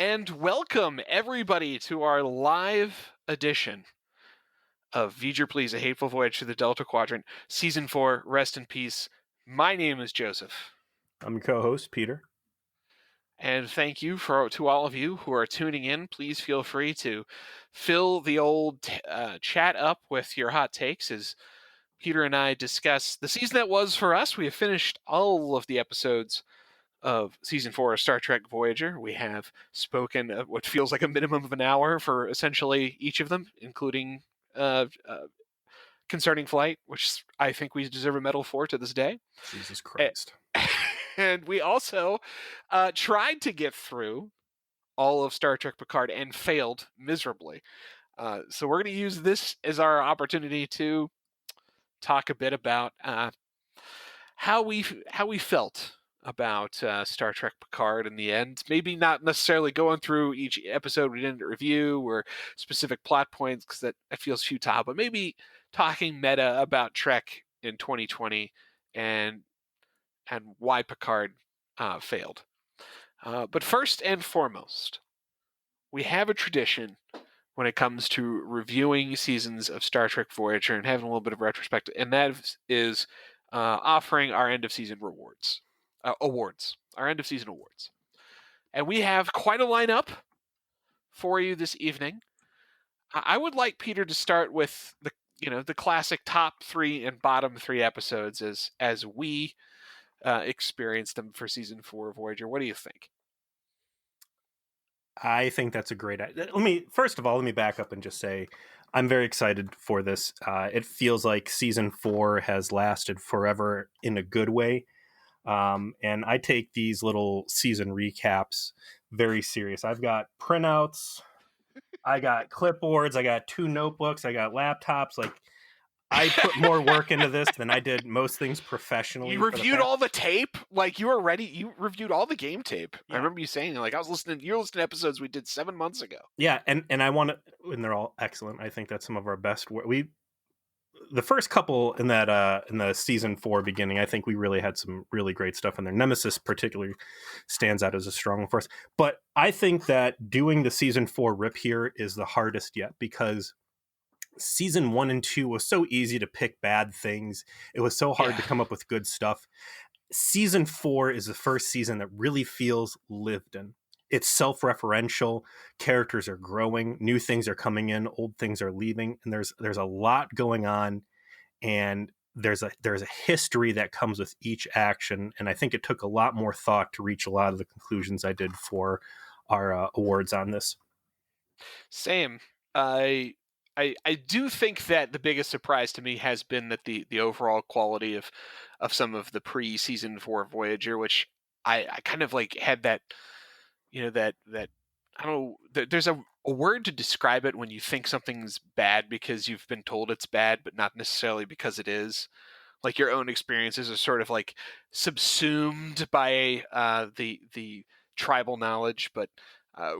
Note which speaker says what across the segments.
Speaker 1: And welcome everybody to our live edition of V'ger Please, A Hateful Voyage to the Delta Quadrant, Season 4, Rest in Peace. My name is Joseph.
Speaker 2: I'm your co-host, Peter.
Speaker 1: And thank you to all of you who are tuning in. Please feel free to fill the old chat up with your hot takes as Peter and I discuss the season that was for us. We have finished all of the episodes of Season 4 of Star Trek Voyager. We have spoken what feels like a minimum of an hour for essentially each of them, including Concerning Flight, which I think we deserve a medal for to this day.
Speaker 2: Jesus Christ.
Speaker 1: And we also tried to get through all of Star Trek Picard and failed miserably. So we're going to use this as our opportunity to talk a bit about how we felt about Star Trek Picard in the end. Maybe not necessarily going through each episode we didn't review or specific plot points because that feels futile, but maybe talking meta about Trek in 2020 and why Picard failed. But first and foremost, we have a tradition when it comes to reviewing seasons of Star Trek Voyager and having a little bit of retrospective, and that is offering our end of season awards, our end of season awards. And we have quite a lineup for you this evening. I would like Peter to start with the classic top 3 and bottom 3 episodes as we experienced them for season 4 of Voyager. What do you think?
Speaker 2: I think that's a great idea. First of all, let me back up and just say I'm very excited for this. It feels like season 4 has lasted forever in a good way. And I take these little season recaps very serious. I've got printouts, I got clipboards, I got 2 notebooks, I got laptops. Like, I put more work into this than I did most things professionally.
Speaker 1: You reviewed all the tape? Like, you were ready? You reviewed all the game tape. Yeah. I remember you saying, like, you're listening to episodes we did 7 months ago.
Speaker 2: Yeah, and I want to, and they're all excellent. I think that's some of our best work. The first couple in that in the season 4 beginning, I think we really had some really great stuff in there. Nemesis particularly stands out as a strong one for us. But I think that doing the season 4 rip here is the hardest yet, because season 1 and 2 was so easy to pick bad things. It was so hard to come up with good stuff. Season 4 is the first season that really feels lived in. It's self-referential. Characters are growing. New things are coming in. Old things are leaving. And there's a lot going on. And there's a history that comes with each action. And I think it took a lot more thought to reach a lot of the conclusions I did for our awards on this.
Speaker 1: Same. I do think that the biggest surprise to me has been that the overall quality of some of the pre-season 4 Voyager, which I kind of like had that, that I don't know, there's a word to describe it when you think something's bad because you've been told it's bad, but not necessarily because it is. Like, your own experiences are sort of like subsumed by the tribal knowledge. But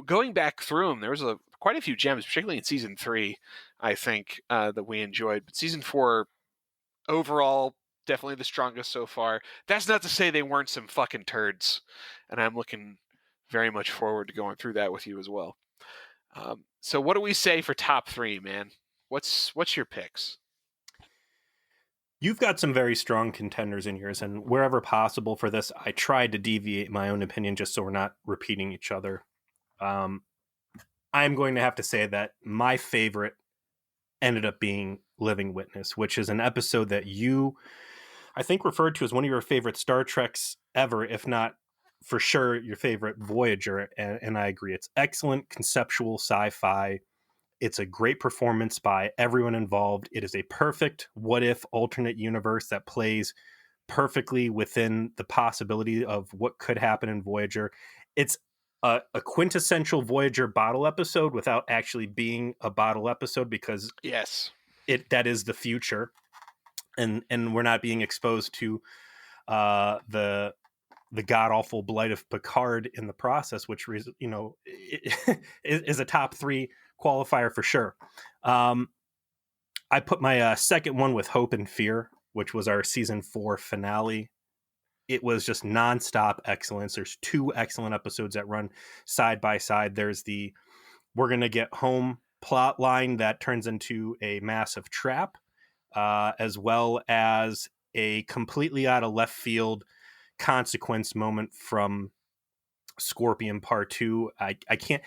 Speaker 1: going back through them, there was quite a few gems, particularly in season 3, I think, that we enjoyed. But season 4, overall, definitely the strongest so far. That's not to say they weren't some fucking turds, and I'm looking very much forward to going through that with you as well. So what do we say for top 3, man? What's your picks?
Speaker 2: You've got some very strong contenders in yours, and wherever possible for this, I tried to deviate my own opinion just so we're not repeating each other. I'm going to have to say that my favorite ended up being Living Witness, which is an episode that you, I think, referred to as one of your favorite Star Treks ever, if not for sure your favorite Voyager. And I agree. It's excellent conceptual sci-fi. It's a great performance by everyone involved. It is a perfect what-if alternate universe that plays perfectly within the possibility of what could happen in Voyager. It's a quintessential Voyager bottle episode without actually being a bottle episode, because
Speaker 1: yes,
Speaker 2: that is the future, and we're not being exposed to the god-awful blight of Picard in the process, which is a top 3 qualifier for sure. I put my second one with Hope and Fear, which was our season 4 finale. it was just nonstop excellence. There's 2 excellent episodes that run side by side. There's the we're gonna get home plot line that turns into a massive trap, as well as a completely out of left field consequence moment from Scorpion Part 2. I can't,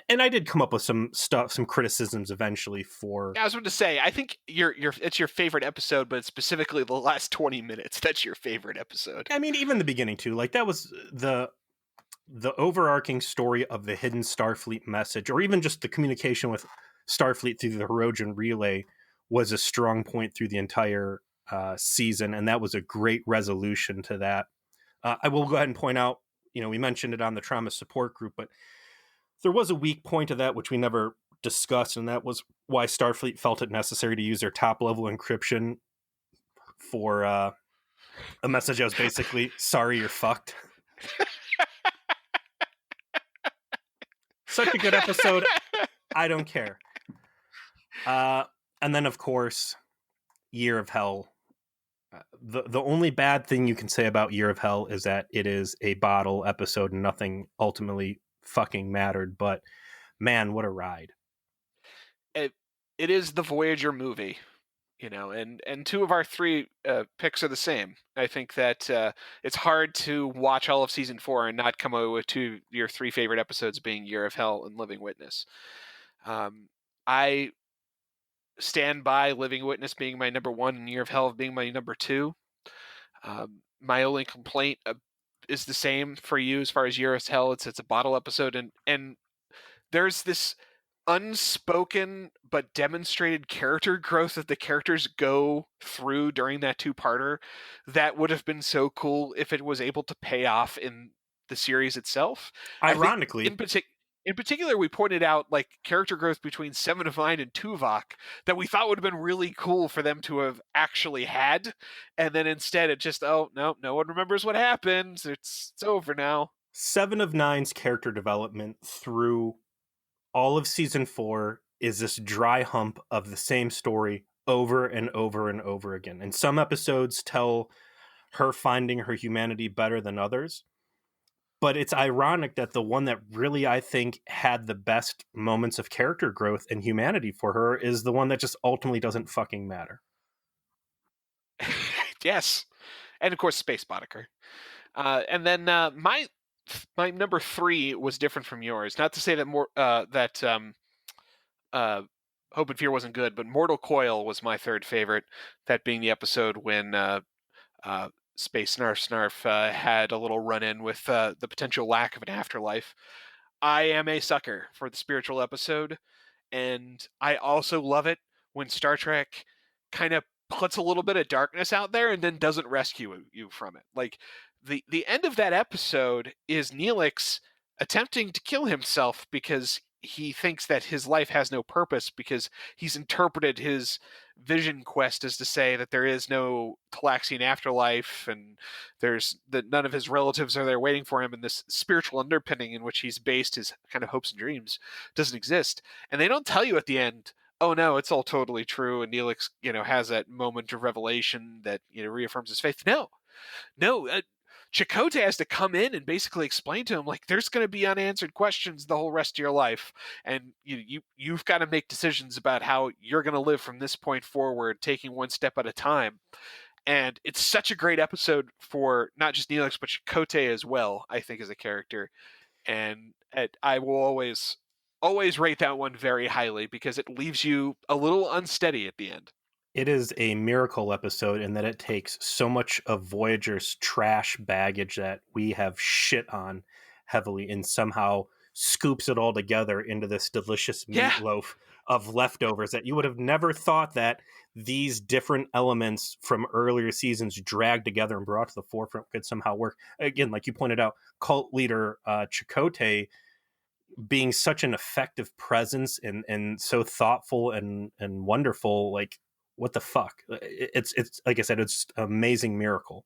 Speaker 2: and I did come up with some stuff, some criticisms eventually for.
Speaker 1: I was going to say, I think it's your favorite episode, but specifically the last 20 minutes. That's your favorite episode.
Speaker 2: I mean, even the beginning too. Like that was the overarching story of the hidden Starfleet message, or even just the communication with Starfleet through the Hirogen relay, was a strong point through the entire season, and that was a great resolution to that. I will go ahead and point out, we mentioned it on the trauma support group, but there was a weak point of that which we never discussed, and that was why Starfleet felt it necessary to use their top level encryption for a message that was basically "Sorry, you're fucked." Such a good episode. I don't care. And then, of course, Year of Hell. The only bad thing you can say about Year of Hell is that it is a bottle episode and nothing ultimately fucking mattered. But man, what a ride!
Speaker 1: It is the Voyager movie, and 2 of our 3 picks are the same. I think that it's hard to watch all of season 4 and not come away with your 3 favorite episodes being Year of Hell and Living Witness. I stand by Living Witness being my number 1 and Year of Hell being my number 2. My only complaint is the same for you as far as Year of Hell. It's a bottle episode, and there's this unspoken but demonstrated character growth that the characters go through during that 2-parter that would have been so cool if it was able to pay off in the series itself.
Speaker 2: Ironically,
Speaker 1: I think in particular, we pointed out like character growth between Seven of Nine and Tuvok that we thought would have been really cool for them to have actually had, and then instead it just no one remembers what happened. It's over now.
Speaker 2: 7 of 9's character development through all of season 4 is this dry hump of the same story over and over and over again. And some episodes tell her finding her humanity better than others. But it's ironic that the one that really, I think, had the best moments of character growth and humanity for her is the one that just ultimately doesn't fucking matter.
Speaker 1: Yes. And of course, Space Boddicker. And then my number 3 was different from yours. Not to say that Hope and Fear wasn't good, but Mortal Coil was my 3rd favorite. That being the episode when Space Snarf had a little run-in with the potential lack of an afterlife. I am a sucker for the spiritual episode, and I also love it when Star Trek kind of puts a little bit of darkness out there and then doesn't rescue you from it. Like the end of that episode is Neelix attempting to kill himself because he thinks that his life has no purpose because he's interpreted his vision quest as to say that there is no Talaxian afterlife and there's that none of his relatives are there waiting for him, and this spiritual underpinning in which he's based his kind of hopes and dreams doesn't exist. And they don't tell you at the end, oh no, it's all totally true, and Neelix, has that moment of revelation that reaffirms his faith. No, Chakotay has to come in and basically explain to him, like, there's going to be unanswered questions the whole rest of your life, and you've got to make decisions about how you're going to live from this point forward, taking one step at a time. And it's such a great episode for not just Neelix, but Chakotay as well, I think, as a character. And I will always rate that one very highly because it leaves you a little unsteady at the end.
Speaker 2: It is a miracle episode in that it takes so much of Voyager's trash baggage that we have shit on heavily and somehow scoops it all together into this delicious meatloaf of leftovers that you would have never thought that these different elements from earlier seasons dragged together and brought to the forefront could somehow work. Again, like you pointed out, cult leader Chakotay being such an effective presence and so thoughtful and wonderful, like, what the fuck? It's like I said, it's an amazing miracle.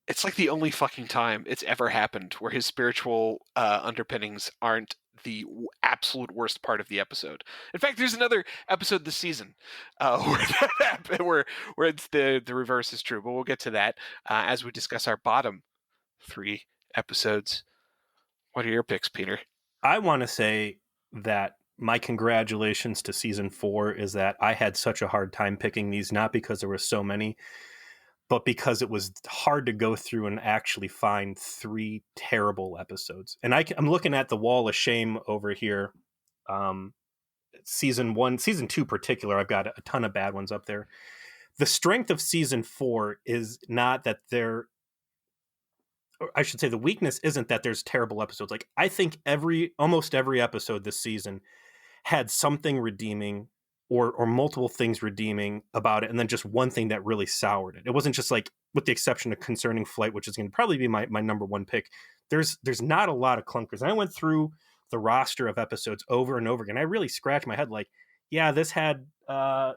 Speaker 1: It's like the only fucking time it's ever happened where his spiritual underpinnings aren't the absolute worst part of the episode. In fact, there's another episode this season where that happened, where it's the reverse is true. But we'll get to that as we discuss our bottom 3 episodes. What are your picks, Peter?
Speaker 2: I want to say that my congratulations to season 4 is that I had such a hard time picking these, not because there were so many, but because it was hard to go through and actually find 3 terrible episodes. And I'm looking at the wall of shame over here. Season 1, season 2 particular, I've got a ton of bad ones up there. The strength of season 4 is not that I should say the weakness isn't that there's terrible episodes. Like, I think almost every episode this season had something redeeming or multiple things redeeming about it, and then just one thing that really soured it. It wasn't just like, with the exception of Concerning Flight, which is going to probably be my number one pick. There's not a lot of clunkers. And I went through the roster of episodes over and over again. I really scratched my head like, yeah, this had a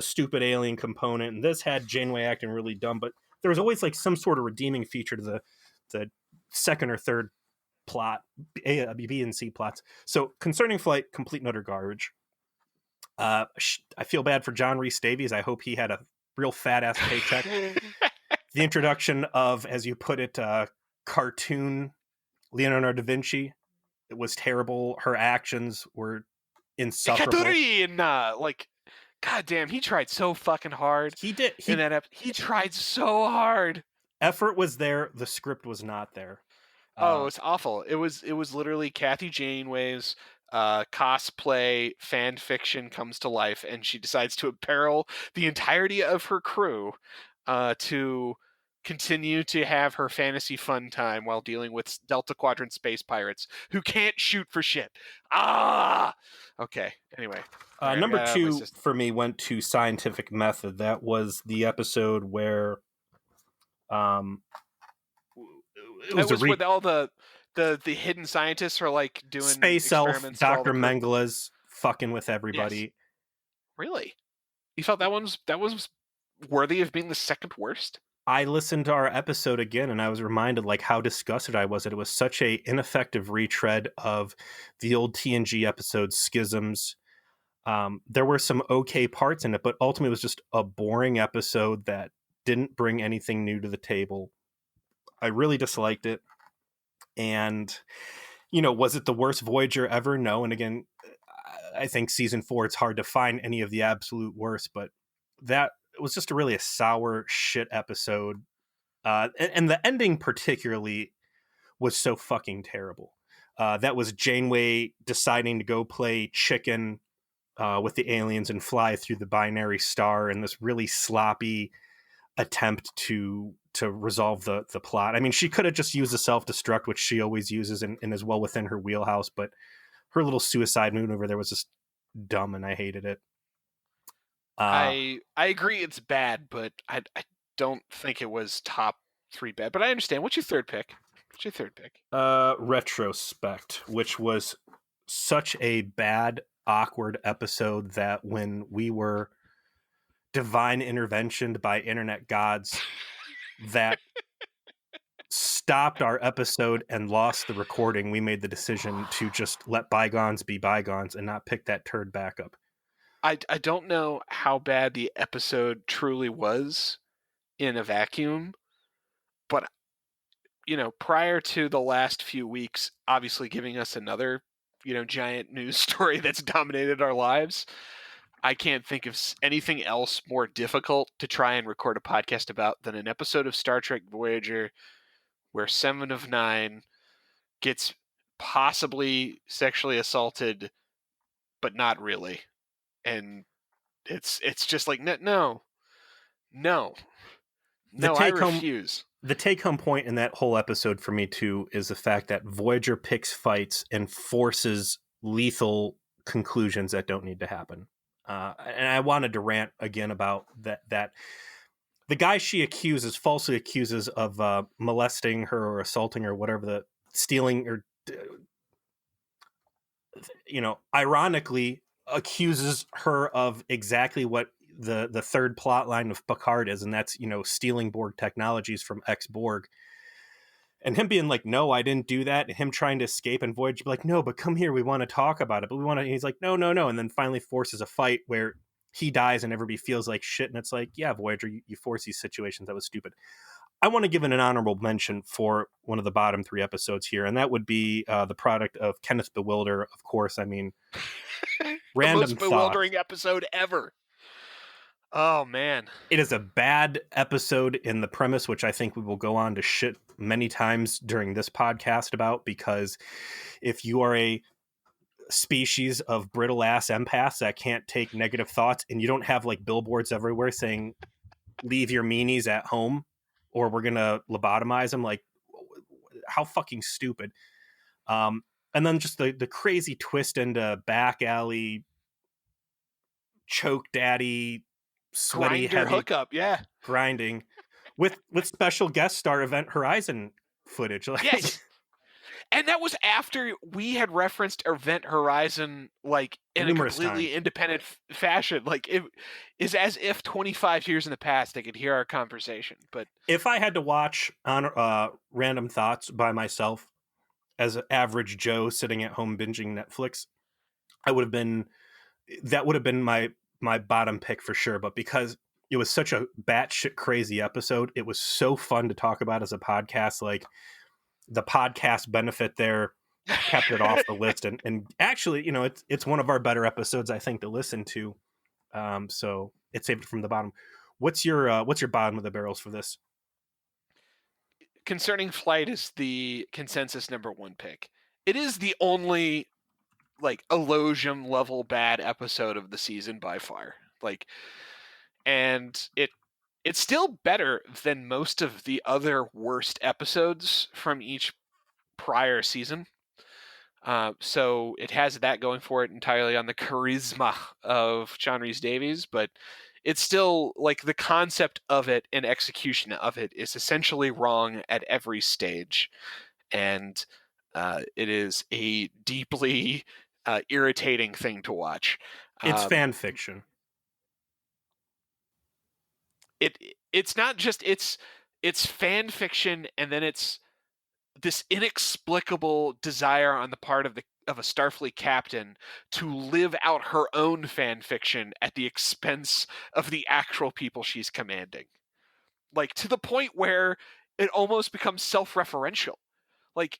Speaker 2: stupid alien component, and this had Janeway acting really dumb, but there was always like some sort of redeeming feature to the second or third plot, B and C plots. So Concerning Flight, complete and utter garbage. I feel bad for John Rhys Davies. I hope he had a real fat ass paycheck. The introduction of, as you put it, cartoon Leonardo da Vinci, it was terrible. Her actions were insufferable.
Speaker 1: Katuri and like, goddamn, he tried so fucking hard.
Speaker 2: He did.
Speaker 1: He tried so hard.
Speaker 2: Effort was there. The script was not there.
Speaker 1: Oh, it's awful. It was literally Kathy Janeway's cosplay fan fiction comes to life, and she decides to imperil the entirety of her crew to continue to have her fantasy fun time while dealing with Delta Quadrant space pirates who can't shoot for shit. Okay. Anyway,
Speaker 2: number 2 for me went to Scientific Method. That was the episode where
Speaker 1: it was where all the hidden scientists are like doing
Speaker 2: Space Elf, Dr. Mengele's fucking with everybody. Yes.
Speaker 1: Really? You felt that was worthy of being the second worst?
Speaker 2: I listened to our episode again, and I was reminded like how disgusted I was that it was such a ineffective retread of the old TNG episode Schisms. There were some okay parts in it, but ultimately it was just a boring episode that didn't bring anything new to the table. I really disliked it. And, was it the worst Voyager ever? No. And again, I think season 4, it's hard to find any of the absolute worst, but that was just a sour shit episode. And the ending particularly was so fucking terrible. That was Janeway deciding to go play chicken with the aliens and fly through the binary star, and this really sloppy attempt to resolve the plot. I mean, she could have just used the self-destruct, which she always uses and is well within her wheelhouse, but her little suicide maneuver there was just dumb, and I hated it.
Speaker 1: I agree it's bad, but I don't think it was top 3 bad. But I understand. What's your third pick?
Speaker 2: Retrospect, which was such a bad, awkward episode that when we were divine interventioned by internet gods that stopped our episode and lost the recording, we made the decision to just let bygones be bygones and not pick that turd back up.
Speaker 1: I don't know how bad the episode truly was in a vacuum, but prior to the last few weeks obviously giving us another giant news story that's dominated our lives, I can't think of anything else more difficult to try and record a podcast about than an episode of Star Trek Voyager where 7 of 9 gets possibly sexually assaulted, but not really. And it's just like, no, I refuse.
Speaker 2: The take-home point in that whole episode for me, too, is the fact that Voyager picks fights and forces lethal conclusions that don't need to happen. And I wanted to rant again about that the guy she falsely accuses of molesting her or assaulting her, whatever, stealing or, ironically accuses her of exactly what the third plot line of Picard is, and that's, stealing Borg technologies from ex Borg, and him being like, no, I didn't do that, and him trying to escape, and Voyager be like, no, but come here, we want to talk about it, but we want to. He's like, no, no, no, and then finally forces a fight where he dies and everybody feels like shit, and it's like, yeah, Voyager, you force these situations. That was stupid. I want to give it an honorable mention for one of the bottom 3 episodes here, and that would be the product of Kenneth Bewilder, of course. I mean,
Speaker 1: The
Speaker 2: random
Speaker 1: most
Speaker 2: thoughts.
Speaker 1: bewildering episode ever. Oh man.
Speaker 2: It is a bad episode in the premise, which I think we will go on to shit many times during this podcast about, because if you are a species of brittle ass empaths that can't take negative thoughts, and you don't have like billboards everywhere saying leave your meanies at home or we're gonna lobotomize them, like, how fucking stupid. And then just the crazy twist into back alley choke daddy sweaty
Speaker 1: Grinder
Speaker 2: heavy
Speaker 1: hookup, yeah.
Speaker 2: grinding with special guest star Event Horizon footage.
Speaker 1: Yeah.
Speaker 2: Like,
Speaker 1: And that was after we had referenced Event Horizon like in a
Speaker 2: numerous
Speaker 1: completely
Speaker 2: times.
Speaker 1: independent fashion. Like it is as if 25 years in the past they could hear our conversation. But
Speaker 2: If I had to watch on Random Thoughts by myself as an average Joe sitting at home binging Netflix, I would have been that would have been my bottom pick for sure. But because it was such a batshit crazy episode, it was so fun to talk about as a podcast. Like, the podcast benefit there kept it off the list, and actually, it's one of our better episodes, I think, to listen to. So it saved it from the bottom. What's your bottom of the barrels for this?
Speaker 1: Concerning Flight is the consensus number 1 pick. It is the only like Elogium level bad episode of the season by far. Like, and it's still better than most of the other worst episodes from each prior season. So it has that going for it entirely on the charisma of John Rhys Davies, but it's still like the concept of it and execution of it is essentially wrong at every stage. And it is a deeply irritating thing to watch.
Speaker 2: It's
Speaker 1: Um,
Speaker 2: fan fiction.
Speaker 1: it's not just it's fan fiction, and then it's this inexplicable desire on the part of a Starfleet captain to live out her own fan fiction at the expense of the actual people she's commanding. Like, to the point where it almost becomes self-referential. Like,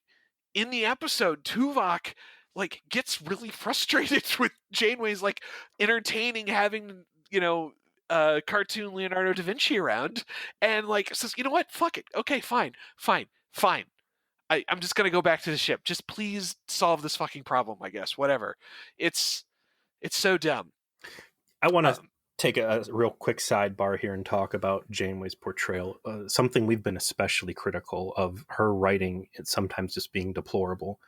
Speaker 1: in the episode, Tuvok like gets really frustrated with Janeway's like entertaining having, cartoon Leonardo da Vinci around, and like says, you know what, fuck it, okay, fine, fine, fine, I'm just gonna go back to the ship. Just please solve this fucking problem, I guess. Whatever. It's so dumb.
Speaker 2: I want to
Speaker 1: Um,
Speaker 2: take a real quick sidebar here and talk about Janeway's portrayal. Something we've been especially critical of her writing, and sometimes just being deplorable.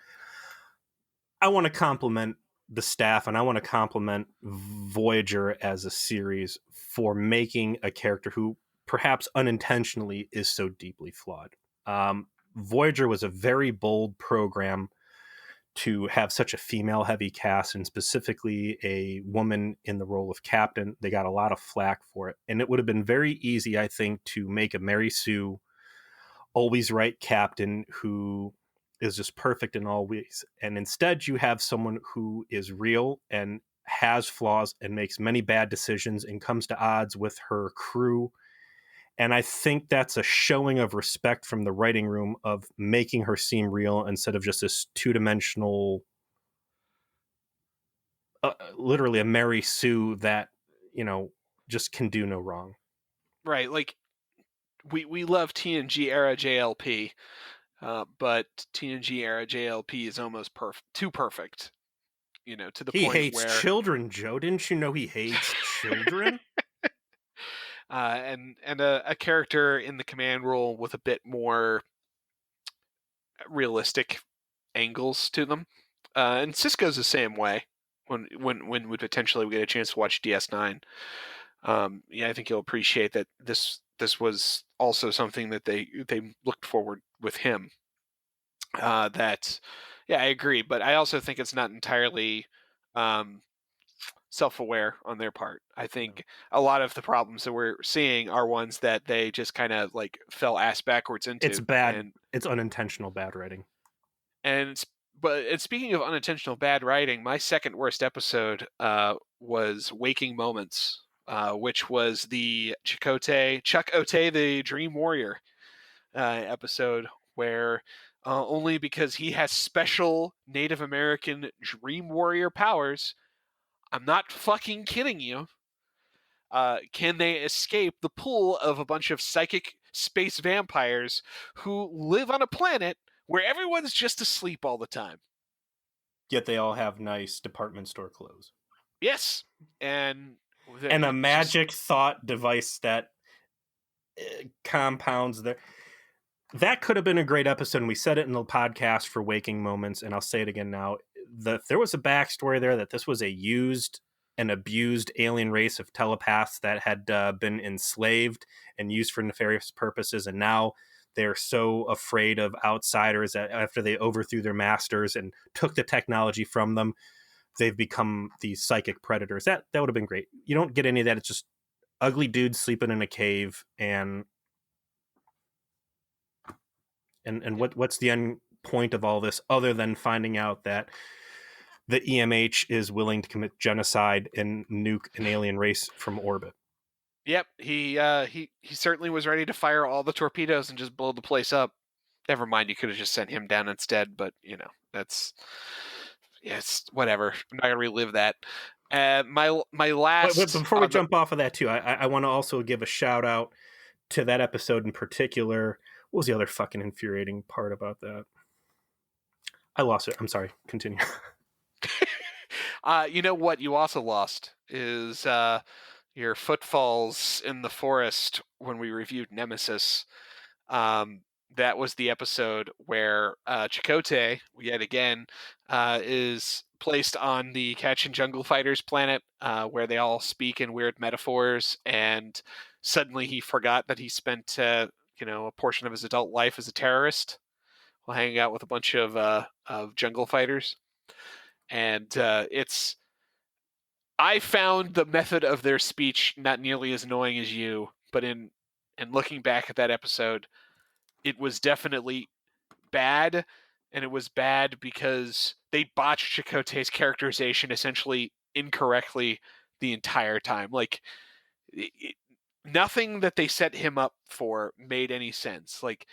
Speaker 2: I want to compliment the staff, and I want to compliment Voyager as a series for making a character who perhaps unintentionally is so deeply flawed. Voyager was a very bold program to have such a female heavy cast, and specifically a woman in the role of captain. They got a lot of flack for it. And it would have been very easy, I think, to make a Mary Sue always right captain who is just perfect in all ways. And instead, you have someone who is real and has flaws and makes many bad decisions and comes to odds with her crew. And I think that's a showing of respect from the writing room of making her seem real instead of just this two-dimensional, literally a Mary Sue that, you know, just can do no wrong.
Speaker 1: right. Like we love TNG era JLP, but TNG era JLP is almost too perfect. To the
Speaker 2: He
Speaker 1: point
Speaker 2: hates
Speaker 1: where
Speaker 2: children, Joe. Didn't you know he hates children?
Speaker 1: and a character in the command role with a bit more realistic angles to them. And Cisco's the same way. When we potentially get a chance to watch DS9, yeah, I think you'll appreciate that this was also something that they looked forward with him. That, yeah, I agree, but I also think it's not entirely um, self-aware on their part. I
Speaker 2: No.
Speaker 1: think a lot of the problems that we're seeing are ones that they just kind of like fell ass backwards
Speaker 2: It's
Speaker 1: into.
Speaker 2: bad. It's unintentional bad writing.
Speaker 1: And s- but speaking of unintentional bad writing, my second worst episode was Waking Moments, which was the Chuck Ote, the Dream Warrior episode, where only because he has special Native American Dream Warrior powers, I'm not fucking kidding you, can they escape the pull of a bunch of psychic space vampires who live on a planet where everyone's just asleep all the time.
Speaker 2: Yet they all have nice department store clothes
Speaker 1: Yes, and
Speaker 2: and a
Speaker 1: it's just
Speaker 2: magic thought device that compounds their. That could have been a great episode. And we said it in the podcast for Waking Moments, and I'll say it again now. There was a backstory there that this was a used and abused alien race of telepaths that had been enslaved and used for nefarious purposes, and now they're so afraid of outsiders that after they overthrew their masters and took the technology from them, they've become these psychic predators. That would have been great. You don't get any of that. It's just ugly dudes sleeping in a cave, and what's the end point of all this other than finding out that the EMH is willing to commit genocide and nuke an alien race from orbit?
Speaker 1: yep. He certainly was ready to fire all the torpedoes and just blow the place up. Never mind, you could have just sent him down instead. But that's yes, whatever. I'm not gonna relive that. My
Speaker 2: But
Speaker 1: last
Speaker 2: before we jump off of that too, I want to also give a shout out to that episode in particular. What was the other fucking infuriating part about that? I lost it. I'm sorry. Continue.
Speaker 1: you know what you also lost is your footfalls in the forest when we reviewed Nemesis. Um, that was the episode where Chakotay, yet again, is placed on the Catch and Jungle Fighters planet, where they all speak in weird metaphors, and suddenly he forgot that he spent, a portion of his adult life as a terrorist while hanging out with a bunch of jungle fighters. And I found the method of their speech not nearly as annoying as you, but in looking back at that episode, it was definitely bad, and it was bad because they botched Chakotay's characterization essentially incorrectly the entire time. Like it, nothing that they set him up for made any sense. Like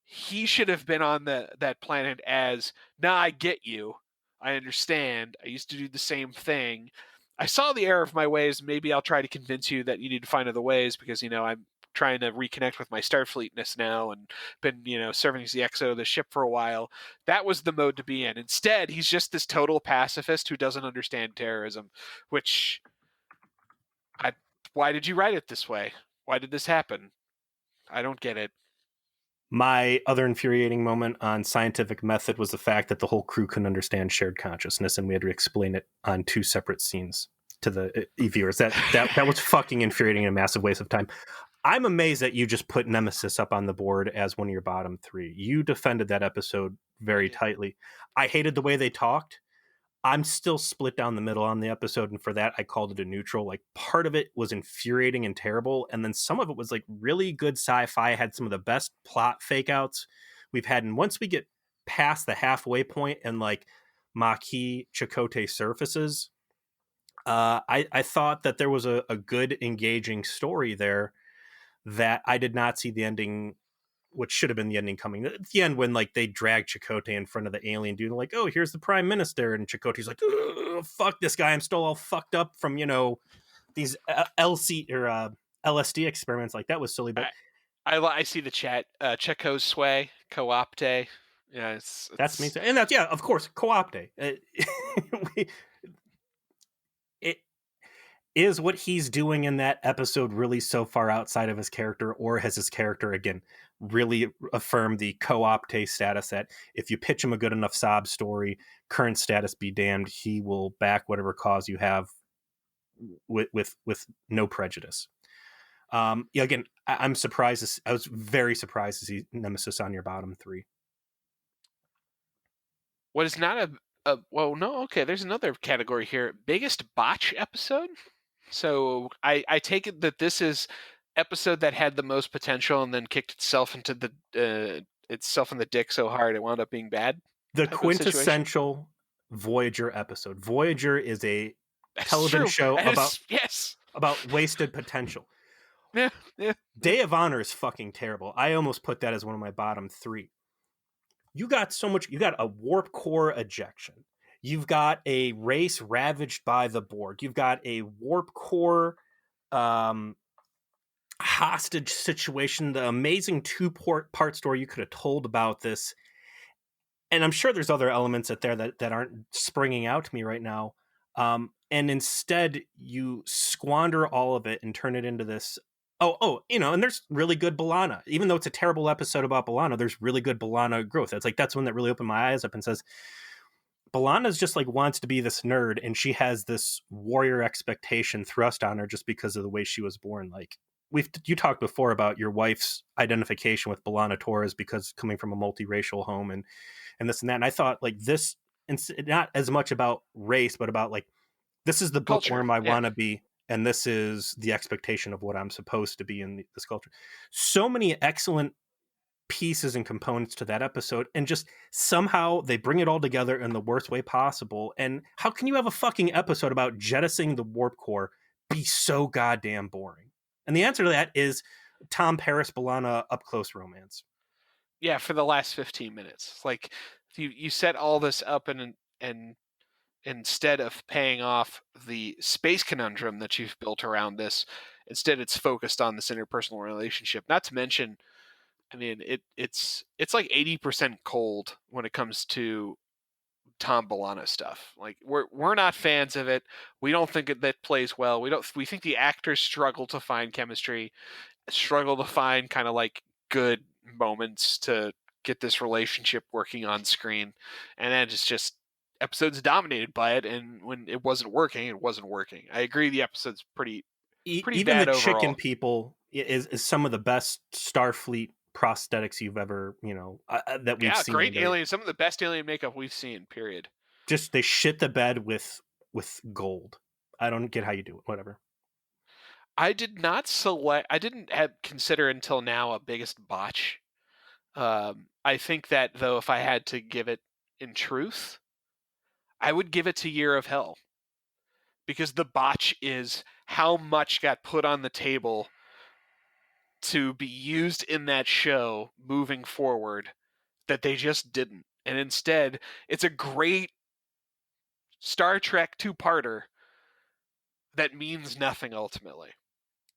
Speaker 1: he should have been on that planet as, nah, I get you. I understand. I used to do the same thing. I saw the error of my ways. Maybe I'll try to convince you that you need to find other ways because, I'm trying to reconnect with my Starfleetness now and been, serving as the XO of the ship for a while. That was the mode to be in. Instead, he's just this total pacifist who doesn't understand terrorism, which I why did you write it this way? Why did this happen? I don't get it.
Speaker 2: My other infuriating moment on Scientific Method was the fact that the whole crew couldn't understand shared consciousness, and we had to explain it on two separate scenes to the viewers. That was fucking infuriating and a massive waste of time. I'm amazed that you just put Nemesis up on the board as one of your bottom three. You defended that episode
Speaker 1: I
Speaker 2: very
Speaker 1: did.
Speaker 2: tightly. I hated the way they talked. I'm still split down the middle on the episode, and for that, I called it a neutral. Like, part of it was infuriating and terrible, and then some of it was like really good sci-fi. Had some of the best plot fake outs we've had, and once we get past the halfway point and like Maquis Chakotay surfaces, I thought that there was a good engaging story there that I did not see the ending, what should have been the ending coming at the end, when like they drag Chakotay in front of the alien dude, like, oh, here's the prime minister, and Chakotay's like, fuck this guy, I'm still all fucked up from these LC or LSD experiments. Like, that was silly, but
Speaker 1: I see the chat. Checo's sway, co-opte. Yeah,
Speaker 2: that's me.
Speaker 1: it's
Speaker 2: And that's, yeah, of course, co-opte. It is what he's doing in that episode really so far outside of his character, or has his character again really affirmed the co-opte status that if you pitch him a good enough sob story, current status be damned, he will back whatever cause you have with no prejudice. Yeah, again, I'm surprised. I was very surprised to see Nemesis on your bottom three.
Speaker 1: what is not a Well, no, okay. There's another category here. Biggest botch episode. So I take it that this is episode that had the most potential and then kicked itself in the dick so hard it wound up being bad
Speaker 2: The
Speaker 1: type of situation.
Speaker 2: quintessential Voyager episode. Voyager is a
Speaker 1: That's
Speaker 2: television
Speaker 1: true.
Speaker 2: show
Speaker 1: That is yes.
Speaker 2: about wasted potential.
Speaker 1: Yeah, yeah.
Speaker 2: Day of Honor is fucking terrible. I almost put that as one of my bottom 3. You got so much. You got a warp core ejection. You've got a race ravaged by the Borg. You've got a warp core um, hostage situation. The amazing two-part story you could have told about this. And I'm sure there's other elements out there that aren't springing out to me right now. And instead, you squander all of it and turn it into this. And there's really good B'Elanna. Even though it's a terrible episode about B'Elanna, there's really good B'Elanna growth. That's one that really opened my eyes up and says, B'Elanna's just like wants to be this nerd, and she has this warrior expectation thrust on her just because of the way she was born. Like you talked before about your wife's identification with B'Elanna Torres because coming from a multiracial home and this and that. And I thought like this, not as much about race, but about like this is the
Speaker 1: Culture.
Speaker 2: bookworm I
Speaker 1: Yeah.
Speaker 2: want to be, and this is the expectation of what I'm supposed to be in this culture. So many excellent pieces and components to that episode, and just somehow they bring it all together in the worst way possible. And how can you have a fucking episode about jettisoning the warp core be so goddamn boring? And the answer to that is Tom Paris B'Elanna up close romance.
Speaker 1: Yeah, for the last 15 minutes. Like you set all this up and instead of paying off the space conundrum that you've built around this, instead it's focused on this interpersonal relationship. Not to mention, I mean, it's like 80% cold when it comes to Tom B'Elanna stuff. Like we're not fans of it. We don't think that plays well. We think the actors struggle to find chemistry, struggle to find kind of like good moments to get this relationship working on screen, and then it's just episodes dominated by it. And when it wasn't working, it wasn't working. I agree. The episode's pretty
Speaker 2: Even the
Speaker 1: bad
Speaker 2: chicken
Speaker 1: overall.
Speaker 2: people is some of the best Starfleet prosthetics you've ever that we've
Speaker 1: Yeah,
Speaker 2: seen.
Speaker 1: great
Speaker 2: They
Speaker 1: alien. Some of the best alien makeup we've seen. Period.
Speaker 2: just they shit the bed with gold. I don't get how you do it. Whatever.
Speaker 1: I did not select. I didn't have consider until now a biggest botch. I think that though, if I had to give it in truth, I would give it to Year of Hell because the botch is how much got put on the table to be used in that show moving forward that they just didn't. And instead, it's a great Star Trek two-parter that means nothing ultimately.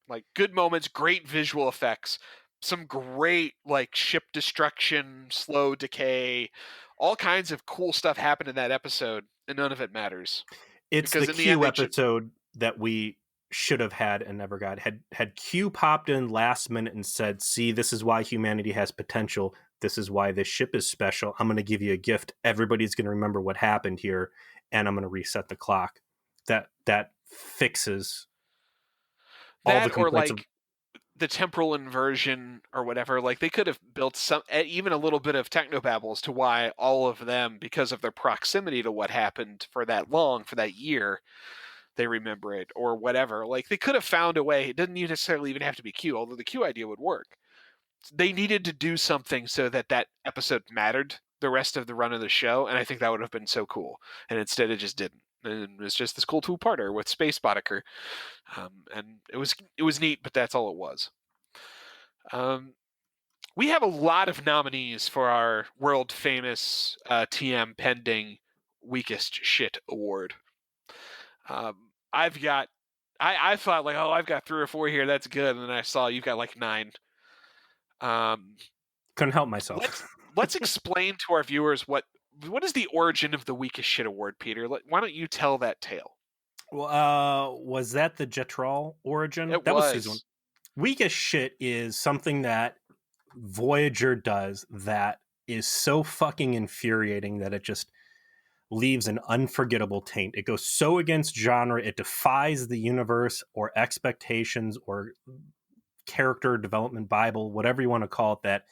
Speaker 1: Like good moments, great visual effects, some great like ship destruction, slow decay, all kinds of cool stuff happened in that episode, and none of it matters
Speaker 2: It's the
Speaker 1: because in the end
Speaker 2: Q
Speaker 1: they just
Speaker 2: episode that we should have had and never got. Had Q popped in last minute and said, "See, this is why humanity has potential. This is why this ship is special. I'm going to give you a gift. Everybody's going to remember what happened here, and I'm going to reset the clock." That fixes all the
Speaker 1: that or
Speaker 2: complaints of.
Speaker 1: like the temporal inversion or whatever. Like they could have built some even a little bit of technobabble as to why all of them, because of their proximity to what happened for that long, for that year, they remember it or whatever. Like they could have found a way. It doesn't necessarily even have to be Q, although the Q idea would work. They needed to do something so that that episode mattered the rest of the run of the show, and I think that would have been so cool. And instead, it just didn't. And it's just this cool two-parter with Space Boddicker, and it was neat, but that's all it was. Um, we have a lot of nominees for our world famous TM pending weakest shit award. I've got I thought like, oh, I've got 3 or 4 here. That's good. And then I saw you've got like 9. Um,
Speaker 2: Couldn't help
Speaker 1: let's
Speaker 2: myself.
Speaker 1: let's explain to our viewers what is the origin of the weakest shit award, Peter. Why don't you tell that tale?
Speaker 2: Well, was that the Jetral origin?
Speaker 1: It
Speaker 2: That was season 1.
Speaker 1: was.
Speaker 2: Weakest shit is something that Voyager does that is so fucking infuriating that it just leaves an unforgettable taint. It goes so against genre, it defies the universe or expectations or character development Bible, whatever you want to call it, that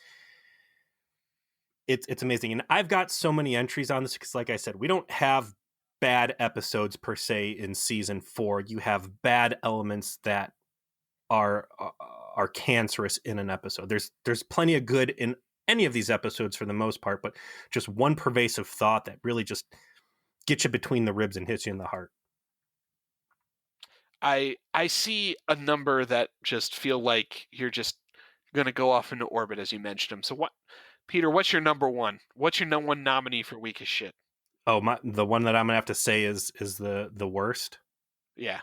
Speaker 2: it's amazing. And I've got so many entries on this because, like I said, we don't have bad episodes per se in season 4. You have bad elements that are uh, are cancerous in an episode. There's plenty of good in any of these episodes for the most part, but just one pervasive thought that really just gets you between the ribs and hits you in the heart.
Speaker 1: I see a number that just feel like you're just gonna go off into orbit as you mentioned them. So what, Peter? What's your number one? What's your number one nominee for weakest shit?
Speaker 2: Oh, the one that I'm gonna have to say is the worst.
Speaker 1: Yeah.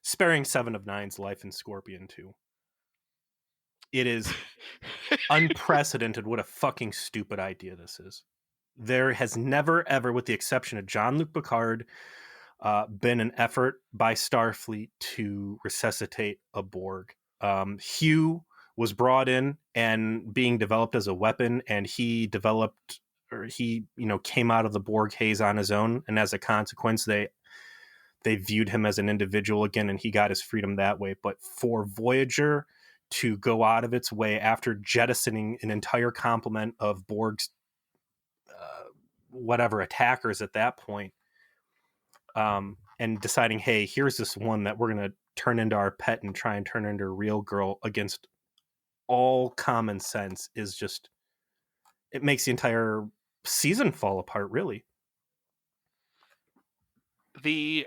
Speaker 2: Sparing Seven of Nine's life in Scorpion 2. It is unprecedented what a fucking stupid idea this is. There has never, ever, with the exception of Jean-Luc Picard, been an effort by Starfleet to resuscitate a Borg. Hugh was brought in and being developed as a weapon, and he developed, or he, came out of the Borg haze on his own, and as a consequence, they viewed him as an individual again, and he got his freedom that way. But for Voyager to go out of its way after jettisoning an entire complement of Borg's whatever attackers at that point, and deciding, hey, here's this one that we're going to turn into our pet and try and turn into a real girl against all common sense, is just, it makes the entire season fall apart, really.
Speaker 1: The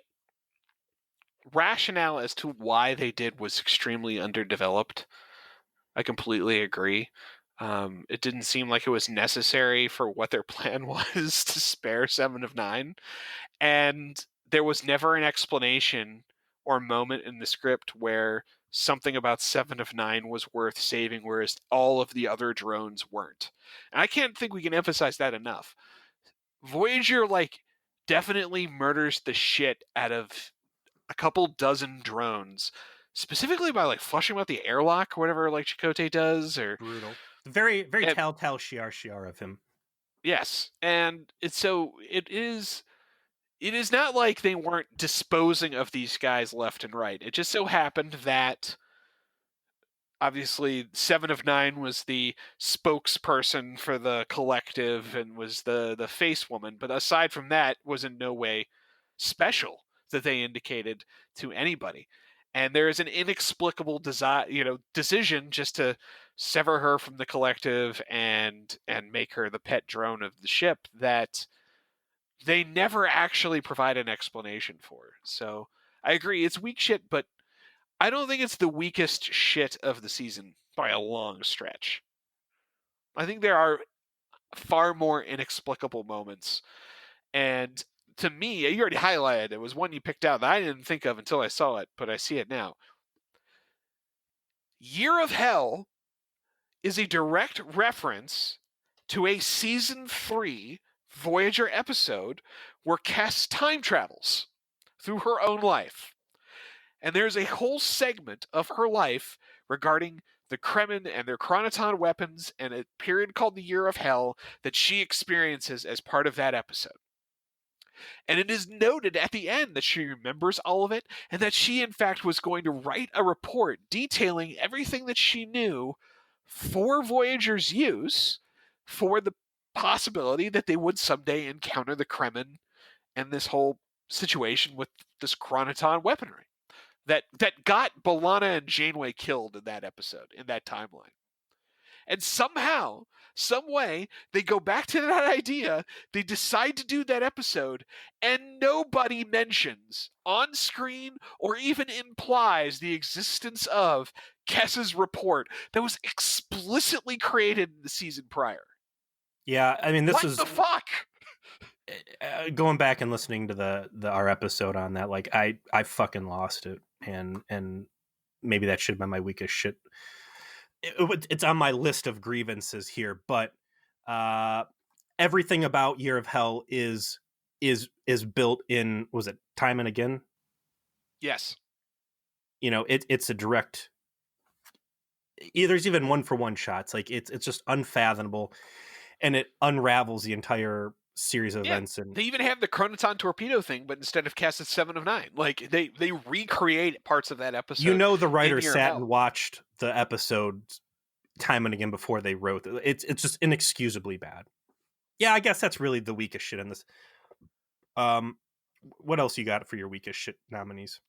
Speaker 1: rationale as to why they did was extremely underdeveloped. I completely agree. It didn't seem like it was necessary for what their plan was to spare Seven of Nine. And there was never an explanation or moment in the script where something about Seven of Nine was worth saving, whereas all of the other drones weren't. And I can't think we can emphasize that enough. Voyager, definitely murders the shit out of a couple dozen drones, specifically by flushing out the airlock or whatever Chakotay does, or
Speaker 2: Brutal. Very, very
Speaker 1: and,
Speaker 2: telltale shiar of him.
Speaker 1: yes, and it is not like they weren't disposing of these guys left and right. It just so happened that obviously Seven of Nine was the spokesperson for the collective and was the face woman, but aside from that, was in no way special that they indicated to anybody. And there is an inexplicable decision just to sever her from the collective and make her the pet drone of the ship that they never actually provide an explanation for. So I agree, it's weak shit, but I don't think it's the weakest shit of the season by a long stretch. I think there are far more inexplicable moments. And to me, you already highlighted it was one you picked out that I didn't think of until I saw it, but I see it now. Year of Hell is a direct reference to a season 3 Voyager episode where Cass time travels through her own life. And there's a whole segment of her life regarding the Kremen and their chronoton weapons and a period called the Year of Hell that she experiences as part of that episode. And it is noted at the end that she remembers all of it and that she, in fact, was going to write a report detailing everything that she knew for Voyager's use for the possibility that they would someday encounter the Kremen and this whole situation with this chronoton weaponry that got B'Elanna and Janeway killed in that episode, in that timeline. And somehow, some way, they go back to that idea, they decide to do that episode, and nobody mentions on screen or even implies the existence of Kess's report that was explicitly created in the season prior.
Speaker 2: Yeah, I mean,
Speaker 1: What the fuck?
Speaker 2: Going back and listening to the our episode on that, I fucking lost it, and maybe that should have been my weakest shit. It's on my list of grievances here, but everything about Year of Hell is built in. Was it Time and Again?
Speaker 1: Yes.
Speaker 2: It's a direct. There's even one for one shots. It's just unfathomable, and it unravels the entire series of events. And
Speaker 1: they even have the chronoton torpedo thing, but instead of cast at 7 of 9, they recreate parts of that episode.
Speaker 2: The writer sat and watched the episode time and again before they wrote it. It's just inexcusably bad. Yeah, I guess that's really the weakest shit in this. Um, what else you got for your weakest shit nominees?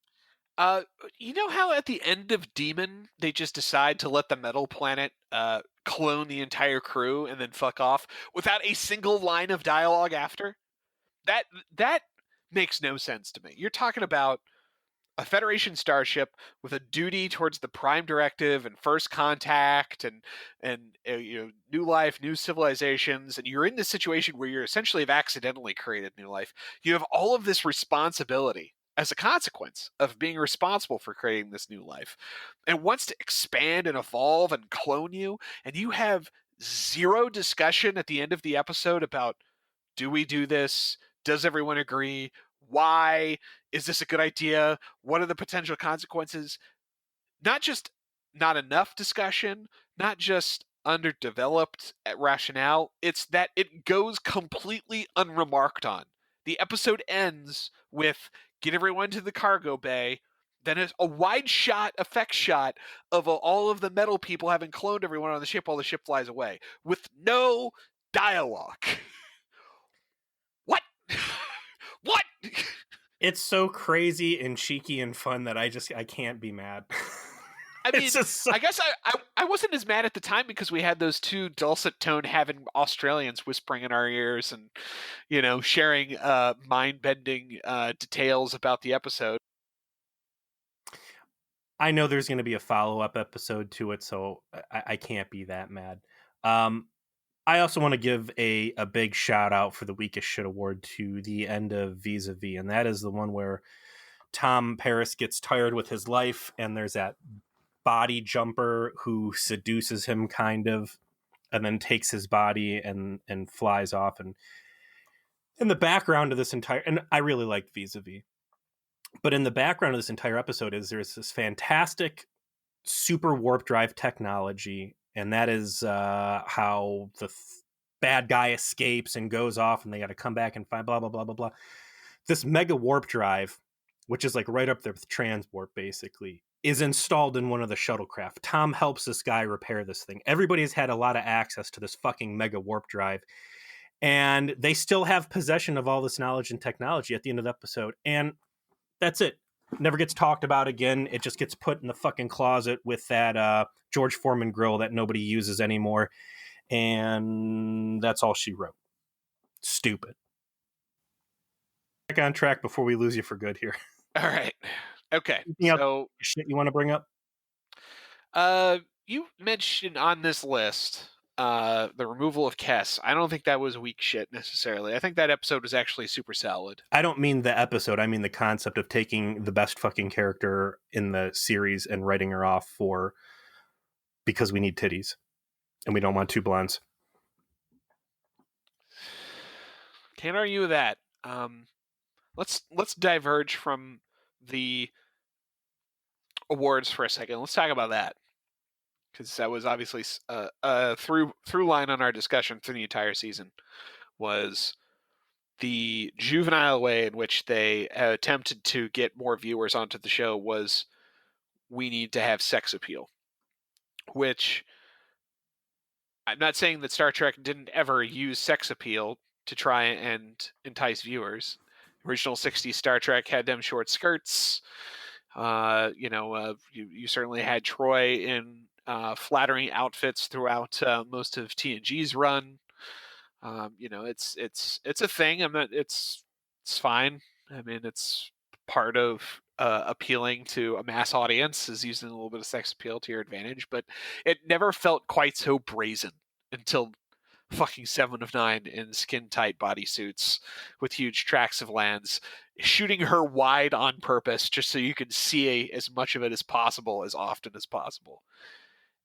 Speaker 1: Uh, you know how at the end of Demon they just decide to let the metal planet clone the entire crew and then fuck off without a single line of dialogue after? That that makes no sense to me. You're talking about a Federation starship with a duty towards the Prime Directive and First Contact and new life, new civilizations, and you're in this situation where you're essentially have accidentally created new life. You have all of this responsibility as a consequence of being responsible for creating this new life, and wants to expand and evolve and clone you, and you have zero discussion at the end of the episode about do we do this? Does everyone agree? Why? Is this a good idea? What are the potential consequences? Not just not enough discussion, not just underdeveloped rationale. It's that it goes completely unremarked on. The episode ends with get everyone to the cargo bay. Then it's a wide shot, effect shot of all of the metal people having cloned everyone on the ship while the ship flies away with no dialogue. What? What?
Speaker 2: It's so crazy and cheeky and fun that I can't be mad.
Speaker 1: I
Speaker 2: It's
Speaker 1: mean,
Speaker 2: just so,
Speaker 1: I guess I wasn't as mad at the time because we had those two dulcet tone having Australians whispering in our ears and sharing mind bending details about the episode.
Speaker 2: I know there's going to be a follow up episode to it, so I can't be that mad. Um, I also want to give a big shout out for the weakest shit award to the end of Vis-a-Vis, and that is the one where Tom Paris gets tired with his life, and there's that body jumper who seduces him, kind of, and then takes his body and flies off. And in the background of this entire, and I really liked Vis-a-Vis, but in the background of this entire episode is there's this fantastic super warp drive technology, and that is how the bad guy escapes and goes off, and they got to come back and find blah blah blah blah blah. This mega warp drive, which is like right up there with transport, basically, is installed in one of the shuttlecraft. Tom helps this guy repair this thing. Everybody's had a lot of access to this fucking mega warp drive, and they still have possession of all this knowledge and technology at the end of the episode, and that's it. Never gets talked about again. It just gets put in the fucking closet with that George Foreman grill that nobody uses anymore. And that's all she wrote. Stupid. Back on track before we lose you for good here.
Speaker 1: All right. Okay.
Speaker 2: Anything else
Speaker 1: So,
Speaker 2: shit you want to bring up?
Speaker 1: you mentioned on this list the removal of Kess. I don't think that was weak shit necessarily. I think that episode was actually super solid.
Speaker 2: I don't mean the episode. I mean the concept of taking the best fucking character in the series and writing her off for because we need titties and we don't want two blondes.
Speaker 1: Can't argue with that. Let's diverge from the awards for a second. Let's talk about that because that was obviously through line on our discussion through the entire season was the juvenile way in which they attempted to get more viewers onto the show was we need to have sex appeal, which I'm not saying that Star Trek didn't ever use sex appeal to try and entice viewers. Original 60s Star Trek had them short skirts. You certainly had Troy in flattering outfits throughout most of TNG's run. It's a thing. It's fine. I mean, it's part of appealing to a mass audience is using a little bit of sex appeal to your advantage, but it never felt quite so brazen until fucking Seven of Nine in skin tight bodysuits with huge tracts of lands, shooting her wide on purpose just so you can see as much of it as possible as often as possible.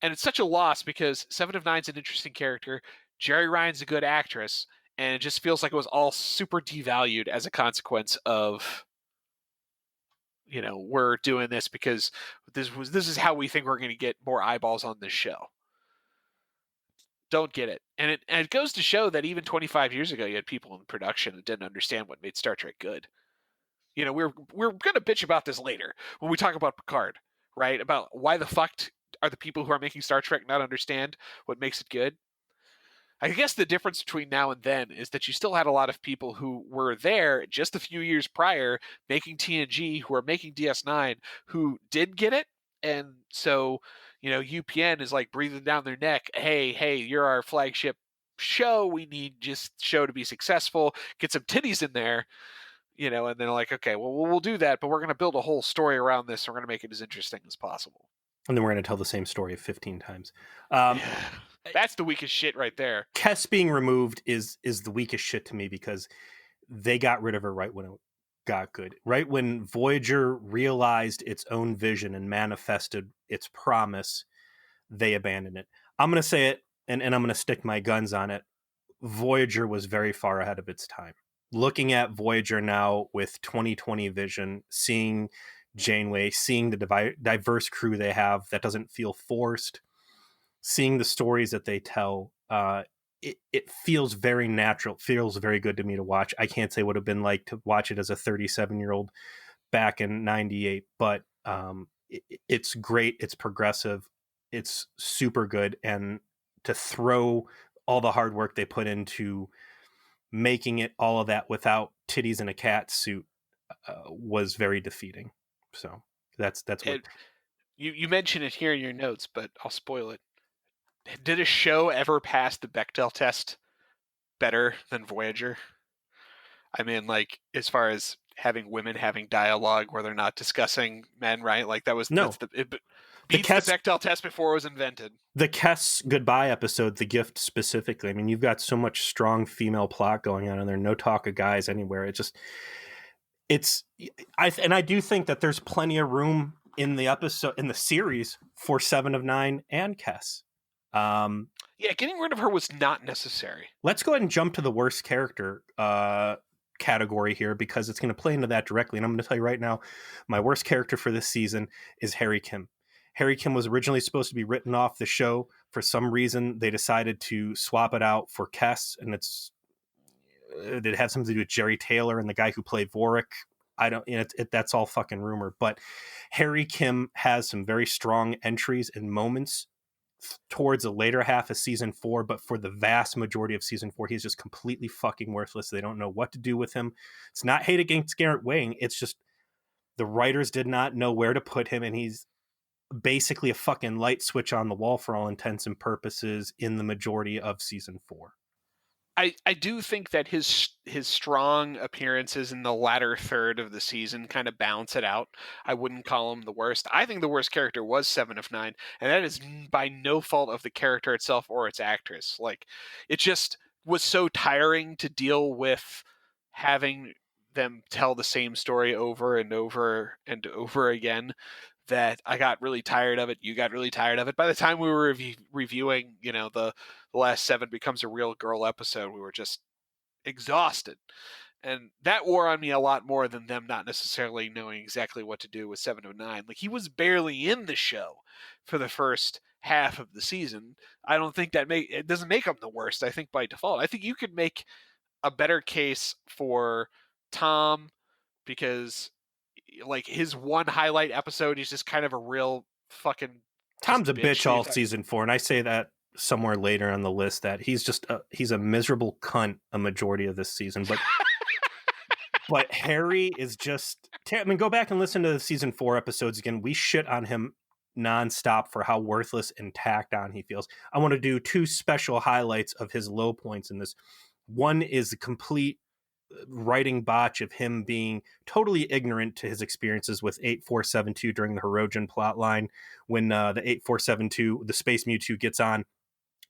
Speaker 1: And it's such a loss because Seven of Nine's an interesting character. Jerry Ryan's a good actress, and it just feels like it was all super devalued as a consequence of we're doing this because this is how we think we're going to get more eyeballs on this show. Don't get it. And it goes to show that even 25 years ago, you had people in production that didn't understand what made Star Trek good. We're going to bitch about this later when we talk about Picard, right? About why the fuck are the people who are making Star Trek not understand what makes it good? I guess the difference between now and then is that you still had a lot of people who were there just a few years prior making TNG, who are making DS9, who did get it. And so, UPN is like breathing down their neck, hey, you're our flagship show. We need just show to be successful. Get some titties in there, and they're like, okay, well, we'll do that, but we're going to build a whole story around this. And we're going to make it as interesting as possible.
Speaker 2: And then we're going to tell the same story 15 times. Um,
Speaker 1: That's the weakest shit right there.
Speaker 2: Kess being removed is the weakest shit to me because they got rid of her right when it got good. Right when Voyager realized its own vision and manifested its promise, they abandoned it. I'm going to say it, and I'm going to stick my guns on it. Voyager was very far ahead of its time. Looking at Voyager now with 2020 vision, seeing Janeway, seeing the diverse crew they have that doesn't feel forced, seeing the stories that they tell, it feels very natural, feels very good to me to watch. I can't say what it would have been like to watch it as a 37-year-old back in 98, but it's great, it's progressive, it's super good, and to throw all the hard work they put into making it all of that without titties in a cat suit was very defeating. So that's what.
Speaker 1: You mention it here in your notes, but I'll spoil it. Did a show ever pass the Bechdel test better than Voyager? I mean, like, as far as having women having dialogue where they're not discussing men, right? Like
Speaker 2: No,
Speaker 1: it beats the Bechdel test before it was invented.
Speaker 2: The Kess goodbye episode, The Gift specifically. I mean, you've got so much strong female plot going on in there. No talk of guys anywhere. I do think that there's plenty of room in the series for 7 of 9 and Kess.
Speaker 1: Yeah, getting rid of her was not necessary.
Speaker 2: Let's go ahead and jump to the worst character category here because it's going to play into that directly. And I'm going to tell you right now, my worst character for this season is Harry Kim. Harry Kim was originally supposed to be written off the show. For some reason, they decided to swap it out for Kess, and it had something to do with Jerry Taylor and the guy who played Vorik. I don't, that's all fucking rumor. But Harry Kim has some very strong entries and moments towards the later half of season 4, but for the vast majority of season 4, he's just completely fucking worthless. They don't know what to do with him. It's not hate against Garrett Wang. It's just the writers did not know where to put him, and he's basically a fucking light switch on the wall for all intents and purposes in the majority of season 4.
Speaker 1: I do think that his strong appearances in the latter third of the season kind of balance it out. I wouldn't call him the worst. I think the worst character was 7 of 9, and that is by no fault of the character itself or its actress. Like, it just was so tiring to deal with having them tell the same story over and over and over again that I got really tired of it. You got really tired of it. By the time we were reviewing, the last 7 becomes a real girl episode, we were just exhausted. And that wore on me a lot more than them not necessarily knowing exactly what to do with 7 of 9. Like, he was barely in the show for the first half of the season. I don't think it doesn't make him the worst. I think by default, I think you could make a better case for Tom because like his one highlight episode is just kind of a real fucking
Speaker 2: Tom's a bitch all season 4, and I say that somewhere later on the list that he's a miserable cunt a majority of this season, but Harry is just, I mean, go back and listen to the season 4 episodes again. We shit on him nonstop for how worthless and tacked on he feels. I want to do 2 special highlights of his low points in this. One is the complete writing botch of him being totally ignorant to his experiences with 8472 during the Hirogen plotline. When the 8472, the Space Mewtwo, gets on,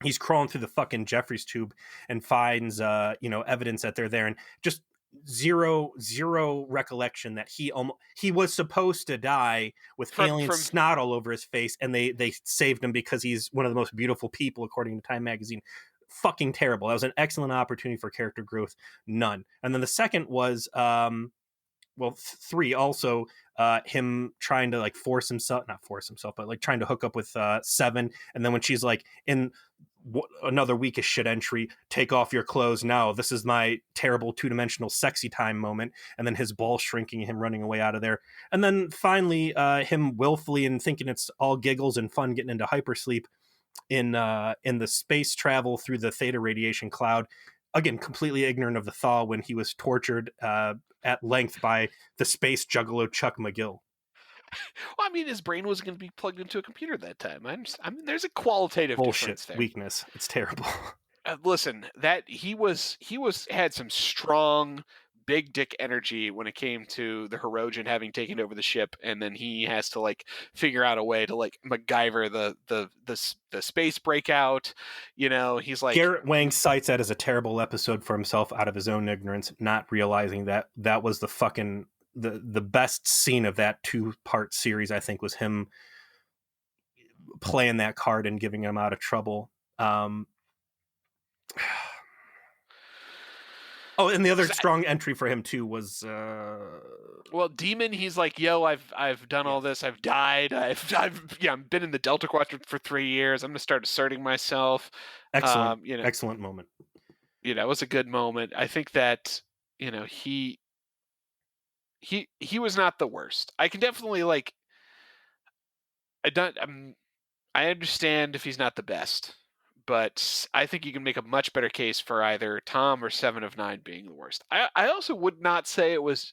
Speaker 2: he's crawling through the fucking Jeffries tube and finds evidence that they're there, and just zero recollection that he was supposed to die with alien snot all over his face, and they saved him because he's one of the most beautiful people according to Time magazine. Fucking terrible. That was an excellent opportunity for character growth. None. And then the second was 3 also, him trying to like not force himself, but like trying to hook up with 7, and then when she's like in another weak as shit entry. Take off your clothes now. This is my terrible 2-dimensional sexy time moment. And then his ball shrinking, him running away out of there. And then finally, him willfully and thinking it's all giggles and fun getting into hypersleep in the space travel through the theta radiation cloud. Again, completely ignorant of the thaw when he was tortured at length by the space juggalo Chuck McGill.
Speaker 1: Well, I mean, his brain was going to be plugged into a computer that time. I mean, there's a qualitative
Speaker 2: Bullshit.
Speaker 1: difference there.
Speaker 2: Weakness. It's terrible.
Speaker 1: Listen, that he had some strong big dick energy when it came to the Hirogen having taken over the ship, and then he has to like figure out a way to like MacGyver the space breakout. You know, he's like
Speaker 2: Garrett Wang cites that as a terrible episode for himself out of his own ignorance, not realizing that that was the fucking the best scene of that 2-part series. I think was him playing that card and giving him out of trouble. Oh, and the other strong entry for him too was
Speaker 1: well, Demon. He's like, yo, I've done all this. I've died. I've been in the Delta Quadrant for 3 years. I'm gonna start asserting myself.
Speaker 2: excellent, excellent moment.
Speaker 1: You know, it was a good moment. I think that he was not the worst. I can definitely like. I understand if he's not the best, but I think you can make a much better case for either Tom or Seven of Nine being the worst. I also would not say it was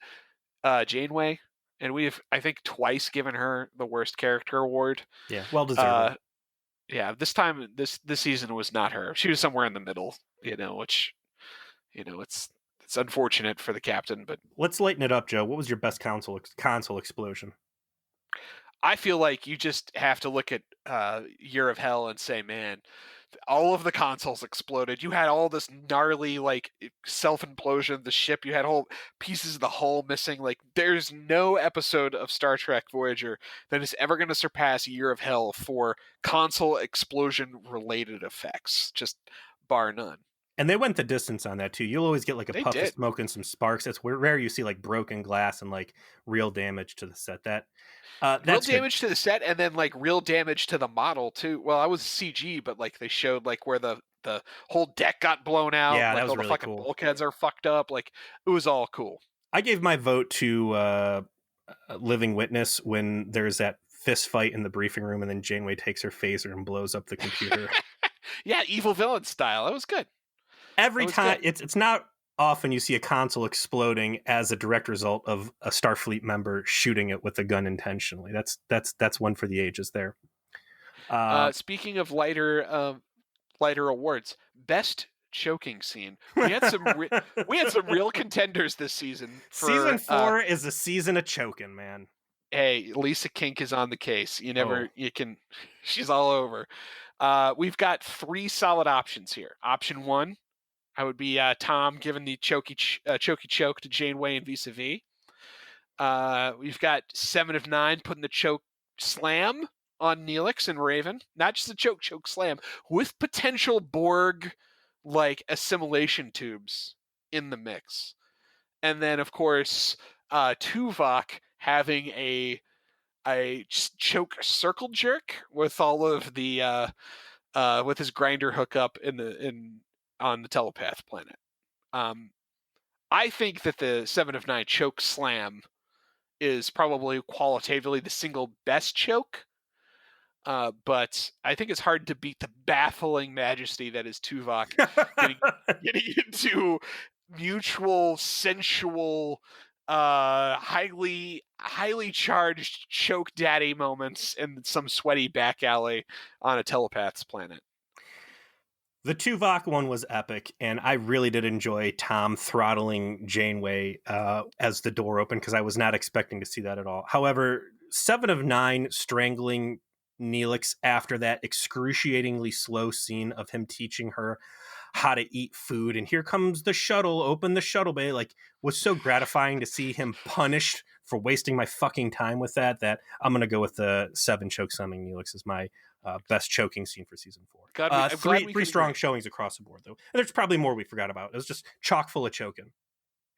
Speaker 1: Janeway, and we've I think twice given her the worst character award.
Speaker 2: Yeah, well deserved.
Speaker 1: Yeah, this time this season was not her. She was somewhere in the middle, which it's unfortunate for the captain, but
Speaker 2: let's lighten it up, Joe. What was your best console explosion?
Speaker 1: I feel like you just have to look at Year of Hell and say, man, all of the consoles exploded. You had all this gnarly like self-implosion of the ship. You had whole pieces of the hull missing. Like there's no episode of Star Trek Voyager that is ever going to surpass Year of Hell for console explosion related effects, just bar none.
Speaker 2: And they went the distance on that too. You'll always get like a puff of smoke and some sparks. It's rare you see like broken glass and like real damage to the set. That's
Speaker 1: real damage to the set, and then like real damage to the model too. Well, I was CG, but like they showed like where the whole deck got blown out.
Speaker 2: Yeah,
Speaker 1: like
Speaker 2: that was
Speaker 1: all the
Speaker 2: really
Speaker 1: fucking
Speaker 2: cool.
Speaker 1: bulkheads are fucked up. Like it was all cool.
Speaker 2: I gave my vote to Living Witness when there's that fist fight in the briefing room, and then Janeway takes her phaser and blows up the computer.
Speaker 1: Yeah, evil villain style. That was good.
Speaker 2: Every time it's not often you see a console exploding as a direct result of a Starfleet member shooting it with a gun intentionally. That's one for the ages there.
Speaker 1: Speaking of lighter awards, best choking scene. We had some real contenders this season.
Speaker 2: Season 4 is a season of choking, man.
Speaker 1: Hey, Lisa Kink is on the case. She's all over. We've got 3 solid options here. Option 1, I would be Tom giving the choky choke to Janeway and vis-a-vis. We've got 7 of 9 putting the choke slam on Neelix and Raven. Not just the choke slam, with potential Borg like assimilation tubes in the mix. And then of course Tuvok having a choke circle jerk with all of the with his grinder hookup on the telepath planet. I think that the 7 of 9 choke slam is probably qualitatively the single best choke. But I think it's hard to beat the baffling majesty that is Tuvok getting into mutual, sensual, highly charged choke daddy moments in some sweaty back alley on a telepath's planet.
Speaker 2: The Tuvok one was epic, and I really did enjoy Tom throttling Janeway as the door opened, because I was not expecting to see that at all. However, 7 of 9 strangling Neelix after that excruciatingly slow scene of him teaching her how to eat food, and here comes the shuttle, open the shuttle bay, like, was so gratifying to see him punished for wasting my fucking time with that I'm going to go with the 7 choke slamming Neelix as my best choking scene for season 4. Three strong showings across the board, though. And there's probably more we forgot about. It was just chock full of choking.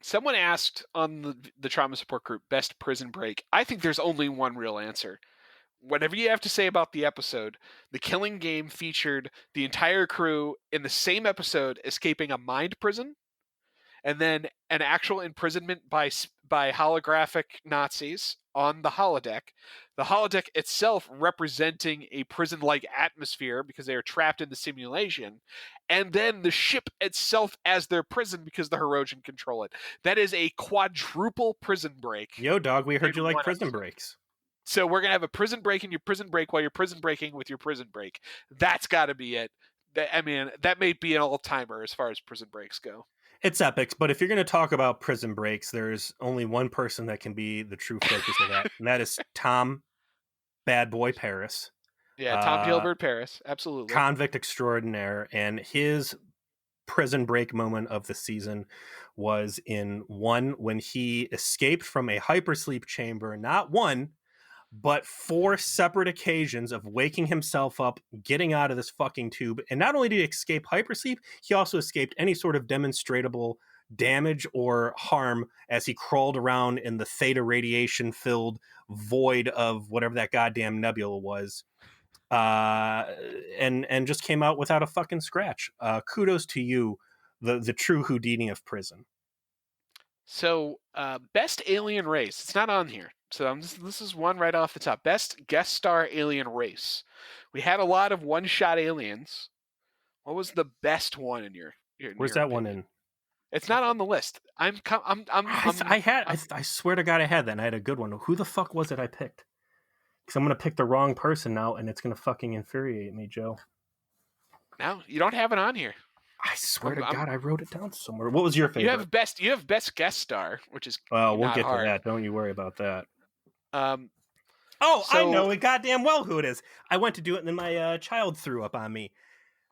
Speaker 1: Someone asked on the trauma support group, best prison break. I think there's only one real answer. whatever you have to say about the episode, the Killing Game featured the entire crew in the same episode escaping a mind prison, and then an actual imprisonment by holographic Nazis on the holodeck. The holodeck itself representing a prison-like atmosphere because they are trapped in the simulation, and then the ship itself as their prison because the Hirogen control it. That is a quadruple prison break
Speaker 2: Yo, dog, we
Speaker 1: in
Speaker 2: heard you like
Speaker 1: one
Speaker 2: prison
Speaker 1: episode.
Speaker 2: breaks.
Speaker 1: So we're gonna have a prison break in your prison break while you're prison breaking with your prison break. That's got to be it. I mean, that may be an all-timer as far as prison breaks go.
Speaker 2: It's epic, but if you're going to talk about prison breaks, there's only one person that can be the true focus of that, and that is Tom Bad Boy Paris,
Speaker 1: Yeah, Tom
Speaker 2: uh,
Speaker 1: Gilbert Paris, absolutely.
Speaker 2: convict extraordinaire, and his prison break moment of the season was in one when he escaped from a hypersleep chamber, not one, but 4 separate occasions of waking himself up, getting out of this fucking tube. And not only did he escape hypersleep, he also escaped any sort of demonstrable damage or harm as he crawled around in the theta radiation filled void of whatever that goddamn nebula was. And just came out without a fucking scratch. Kudos to you, the true Houdini of prison.
Speaker 1: So, best alien race. It's not on here. So this is one right off the top. Best guest star alien race. We had a lot of one-shot aliens. What was the best one in
Speaker 2: Where's
Speaker 1: your
Speaker 2: that one
Speaker 1: opinion?
Speaker 2: in?
Speaker 1: It's not on the list.
Speaker 2: I swear to God, I had that, and I had a good one. Who the fuck was it I picked? Because I'm gonna pick the wrong person now, and it's gonna fucking infuriate me, Joe.
Speaker 1: No, you don't have it on here.
Speaker 2: I swear to God, I wrote it down somewhere. What was your favorite?
Speaker 1: You have best guest star, which is
Speaker 2: well, we'll
Speaker 1: not
Speaker 2: get
Speaker 1: hard.
Speaker 2: to that. Don't you worry about that.
Speaker 1: Um,
Speaker 2: I know it goddamn well who it is. I went to do it, and then my child threw up on me.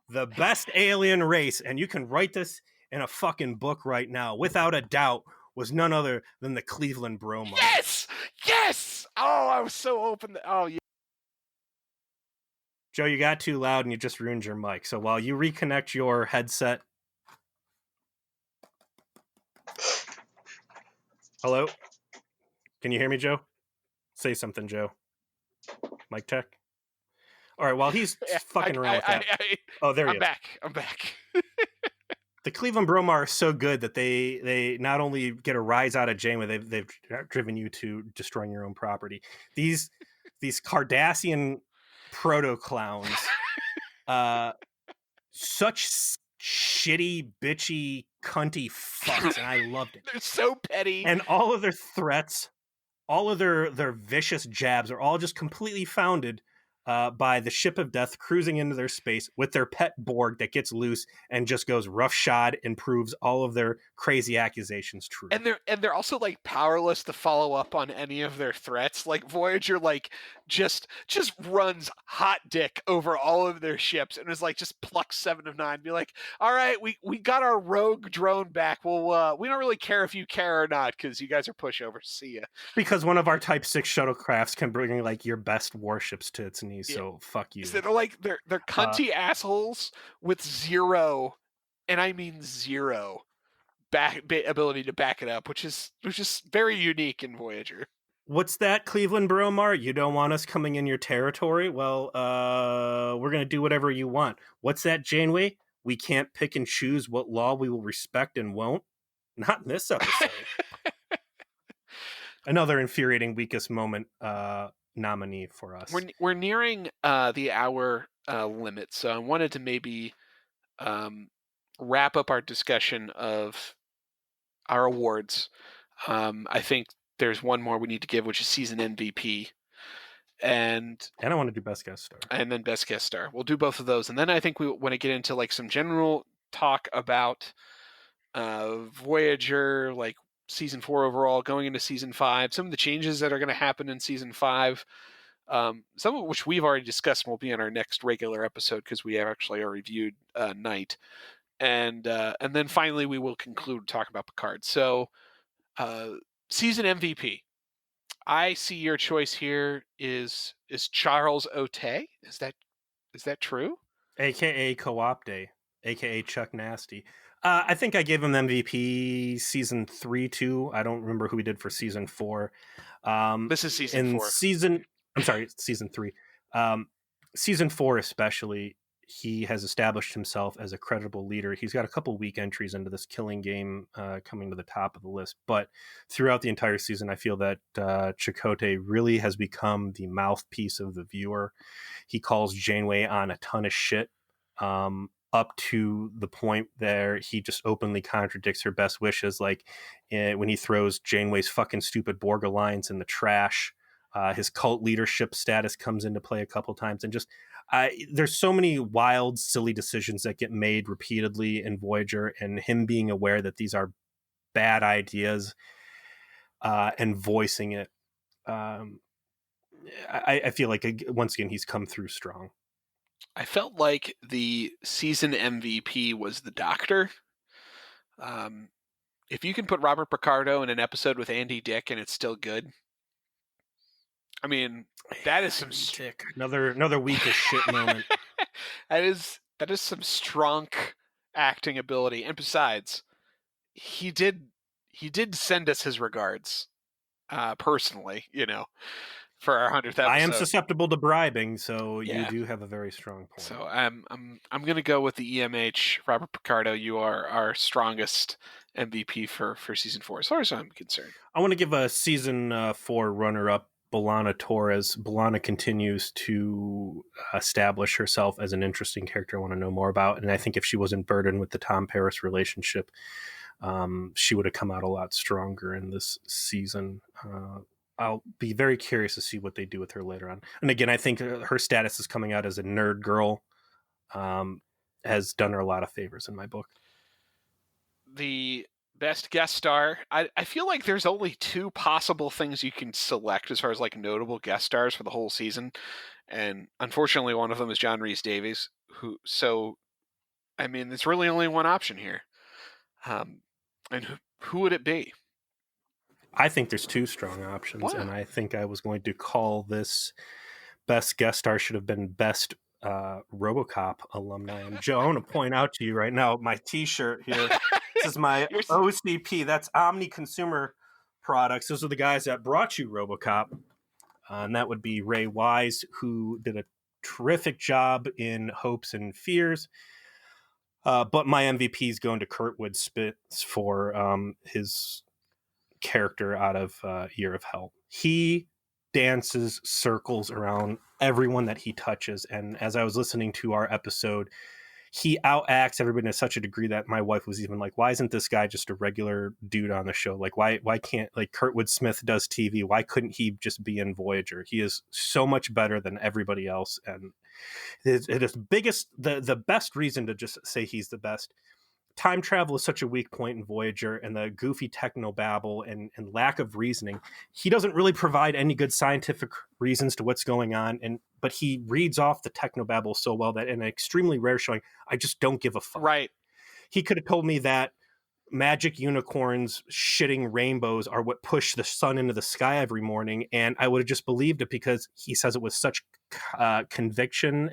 Speaker 2: The best alien race, and you can write this in a fucking book right now, without a doubt, was none other than the Cleveland Bromo.
Speaker 1: Yes. Oh, I was so open. Oh, yeah.
Speaker 2: Joe, you got too loud and you just ruined your mic. So while you reconnect your headset. Hello? Can you hear me, Joe? Say something, Joe. Mic check. All right, while he's fucking around with that. Oh, there he is.
Speaker 1: I'm back.
Speaker 2: The Cleveland Bromar are so good that they not only get a rise out of Janeway, they've driven you to destroying your own property. These Cardassian proto clowns, such shitty, bitchy, cunty fucks, and I loved it.
Speaker 1: They're so petty,
Speaker 2: and all of their threats, all of their vicious jabs are all just completely founded by the ship of death cruising into their space with their pet Borg that gets loose and just goes roughshod and proves all of their crazy accusations true.
Speaker 1: And they're also like powerless to follow up on any of their threats. Like Voyager, like just runs hot dick over all of their ships and is like just plucks 7 of 9. Be like, all right, we got our rogue drone back. Well, we don't really care if you care or not because you guys are pushovers. See ya.
Speaker 2: Because one of our Type 6 shuttlecrafts can bring like your best warships to its knees. Yeah. So fuck you.
Speaker 1: So they're like they're cunty assholes with zero, and I mean zero, ability to back it up, which is very unique in Voyager.
Speaker 2: What's that, Cleveland Bromar? You don't want us coming in your territory? Well, we're gonna do whatever you want. What's that, Janeway? We can't pick and choose what law we will respect and won't. Not in this episode. Another infuriating weakest moment nominee for us.
Speaker 1: We're nearing the hour limit, so I wanted to maybe wrap up our discussion of our awards. I think there's one more we need to give, which is season MVP, and
Speaker 2: I want to do best guest star,
Speaker 1: and then best guest star. We'll do both of those, and then I think we want to get into like some general talk about Voyager, like season 4 overall, going into season 5, some of the changes that are going to happen in season 5. Some of which we've already discussed and will be in our next regular episode because we actually already reviewed Night, and then finally we will conclude talk about Picard. So, season MVP. I see your choice here is Charles Otay. Is that true?
Speaker 2: AKA Co-Opte, AKA Chuck Nasty. I think I gave him MVP season 3 too. I don't remember who he did for season 4.
Speaker 1: This is season 4.
Speaker 2: I'm sorry, season 3. Um, season 4 especially, he has established himself as a credible leader. He's got a couple weak entries into this Killing Game coming to the top of the list, but throughout the entire season, I feel that Chakotay really has become the mouthpiece of the viewer. He calls Janeway on a ton of shit, up to the point there he just openly contradicts her best wishes, like when he throws Janeway's fucking stupid Borg alliance in the trash. His cult leadership status comes into play a couple times, and just there's so many wild, silly decisions that get made repeatedly in Voyager, and him being aware that these are bad ideas and voicing it. Um, I feel like once again he's come through strong.
Speaker 1: I felt like the season MVP was the Doctor. Um, if you can put Robert Picardo in an episode with Andy Dick and it's still good, I mean, that is some
Speaker 2: Dick. Another weak as shit moment.
Speaker 1: that is some strong acting ability. And besides, he did send us his regards personally, for our 100th
Speaker 2: I am
Speaker 1: episode.
Speaker 2: susceptible to bribing, so you
Speaker 1: Yeah.
Speaker 2: do have a very strong point.
Speaker 1: So I'm gonna go with the EMH. Robert Picardo, you are our strongest MVP for season 4, as far as I'm concerned.
Speaker 2: I want to give a season 4 runner-up, B'Elanna Torres. B'Elanna continues to establish herself as an interesting character I want to know more about, and I think if she wasn't burdened with the Tom Paris relationship, she would have come out a lot stronger in this season. I'll be very curious to see what they do with her later on. And again, I think her status is coming out as a nerd girl has done her a lot of favors in my book.
Speaker 1: The best guest star, I feel like there's only 2 possible things you can select as far as like notable guest stars for the whole season, and unfortunately one of them is John Rhys Davies, so I mean there's really only one option here. And who would it be?
Speaker 2: I think there's 2 strong options, and
Speaker 1: Wow.
Speaker 2: I think I was going to call this best guest star should have been best RoboCop alumni. And Joe, I want to point out to you right now my T-shirt here. This is my OCP. That's Omni Consumer Products. Those are the guys that brought you RoboCop, and that would be Ray Wise, who did a terrific job in Hopes and Fears. But my MVP is going to Kurtwood Spitz for his character out of Year of Hell. He dances circles around everyone that he touches. And as I was listening to our episode, he outacts everybody to such a degree that my wife was even like, why isn't this guy just a regular dude on the show? Like, why can't, like, Kurtwood Smith does TV? Why couldn't he just be in Voyager? He is so much better than everybody else. And it is the best reason to just say he's the best. Time travel is such a weak point in Voyager, and the goofy technobabble and lack of reasoning. He doesn't really provide any good scientific reasons to what's going on, but he reads off the technobabble so well that in an extremely rare showing, I just don't give a fuck.
Speaker 1: Right.
Speaker 2: He could have told me that magic unicorns shitting rainbows are what push the sun into the sky every morning, and I would have just believed it because he says it with such conviction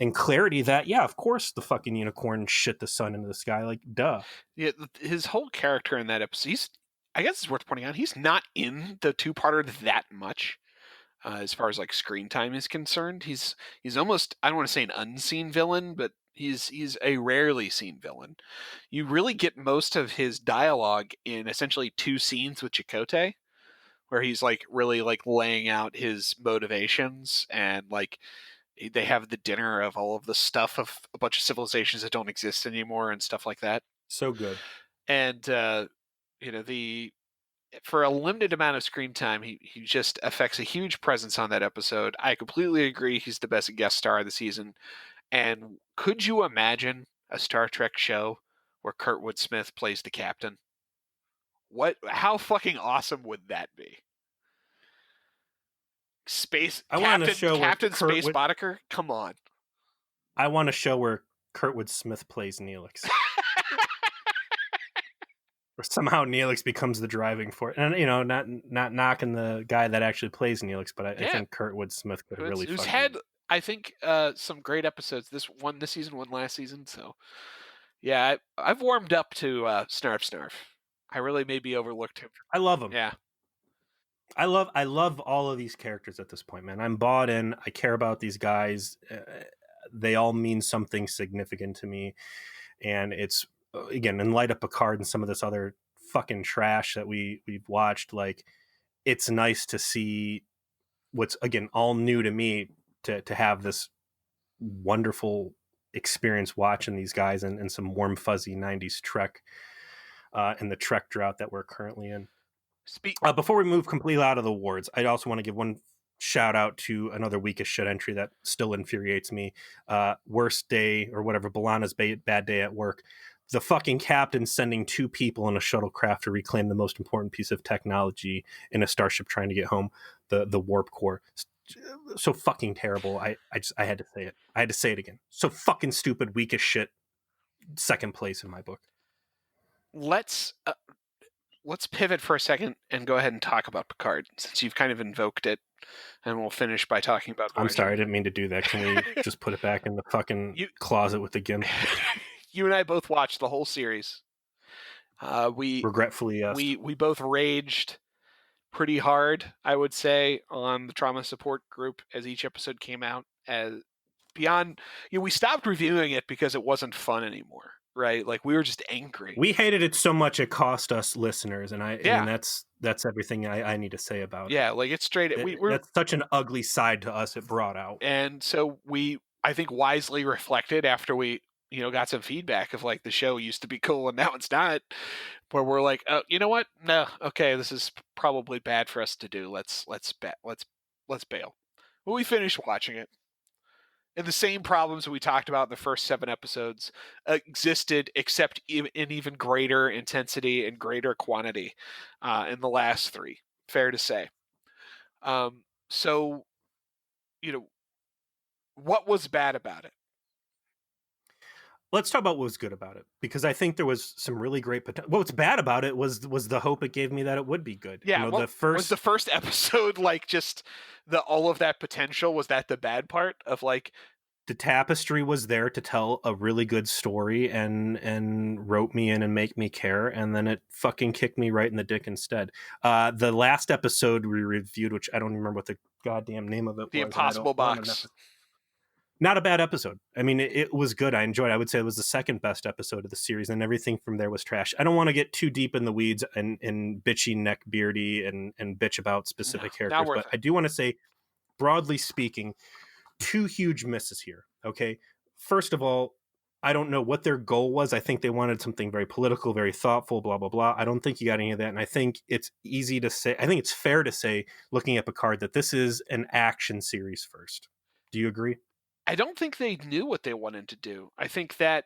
Speaker 2: and clarity that, yeah, of course the fucking unicorn shit the sun into the sky, like, duh.
Speaker 1: Yeah, his whole character in that episode, I guess it's worth pointing out, he's not in the 2-parter that much. As far as like screen time is concerned, he's almost, I don't want to say an unseen villain, but he's a rarely seen villain. You really get most of his dialogue in essentially 2 scenes with Chakotay, where he's like really like laying out his motivations, and like they have the dinner of all of the stuff of a bunch of civilizations that don't exist anymore and stuff like that.
Speaker 2: So good.
Speaker 1: And the for a limited amount of screen time, he just affects a huge presence on that episode. I completely agree. He's the best guest star of the season. And could you imagine a Star Trek show where Kurtwood Smith plays the captain? How fucking awesome would that be? Space
Speaker 2: I want a show where
Speaker 1: Captain Space Boddicker? Come on.
Speaker 2: I want a show where Kurtwood Smith plays Neelix. Or somehow Neelix becomes the driving force. And, not knocking the guy that actually plays Neelix, but I think Kurtwood Smith could really
Speaker 1: who's
Speaker 2: fucking
Speaker 1: had, I think, some great episodes. This season, one last season. So, yeah, I've warmed up to Snarf Snarf. I really maybe overlooked him.
Speaker 2: I love him.
Speaker 1: Yeah.
Speaker 2: I love all of these characters at this point, man. I'm bought in. I care about these guys. They all mean something significant to me, and it's again in light of Picard and some of this other fucking trash that we've watched. Like, it's nice to see what's again all new to me to have this wonderful experience watching these guys and some warm fuzzy 90s Trek in the Trek drought that we're currently in.
Speaker 1: Speak.
Speaker 2: Before we move completely out of the awards, I also want to give one shout out to another weakest shit entry that still infuriates me. Worst day or whatever, Balana's bad day at work. The fucking captain sending two people in a shuttlecraft to reclaim the most important piece of technology in a starship trying to get home, the warp core. So fucking terrible. I had to say it. I had to say it again. So fucking stupid, weak as shit. Second place in my book.
Speaker 1: Let's pivot for a second and go ahead and talk about Picard, since you've kind of invoked it, and we'll finish by talking about
Speaker 2: I'm
Speaker 1: Voyager.
Speaker 2: sorry, I didn't mean to do that. Can we just put it back in the fucking closet with the GIMP?
Speaker 1: You and I both watched the whole series. We
Speaker 2: regretfully, yes.
Speaker 1: We both raged pretty hard, I would say, on the trauma support group as each episode came out. As beyond, we stopped reviewing it because it wasn't fun anymore, right? Like, we were just angry.
Speaker 2: We hated it so much it cost us listeners, and that's everything I need to say about it.
Speaker 1: Yeah, like, it's straight.
Speaker 2: That's such an ugly side to us it brought out.
Speaker 1: And so I think, wisely reflected after we got some feedback of, like, the show used to be cool and now it's not, where we're like, oh, you know what? No, okay, this is probably bad for us to do. Let's bail. Well, we finished watching it, and the same problems that we talked about in the first 7 episodes existed, except in even greater intensity and greater quantity in the last 3. Fair to say. So, what was bad about it?
Speaker 2: Let's talk about what was good about it, because I think there was some really great potential. What's bad about it was the hope it gave me that it would be good.
Speaker 1: Yeah,
Speaker 2: was
Speaker 1: the first episode like just all of that potential? Was that the bad part of, like,
Speaker 2: the tapestry was there to tell a really good story and rope me in and make me care, and then it fucking kicked me right in the dick instead. The last episode we reviewed, which I don't remember what the goddamn name of it was.
Speaker 1: The Impossible Box.
Speaker 2: Not a bad episode. I mean, it was good. I enjoyed it. I would say it was the second best episode of the series, and everything from there was trash. I don't want to get too deep in the weeds and bitchy neckbeardy and bitch about specific characters, but I do want to say, broadly speaking, 2 huge misses here. Okay. First of all, I don't know what their goal was. I think they wanted something very political, very thoughtful, blah, blah, blah. I don't think you got any of that. And I think it's easy to say, I think it's fair to say, looking at Picard, that this is an action series first. Do you agree?
Speaker 1: I don't think they knew what they wanted to do. I think that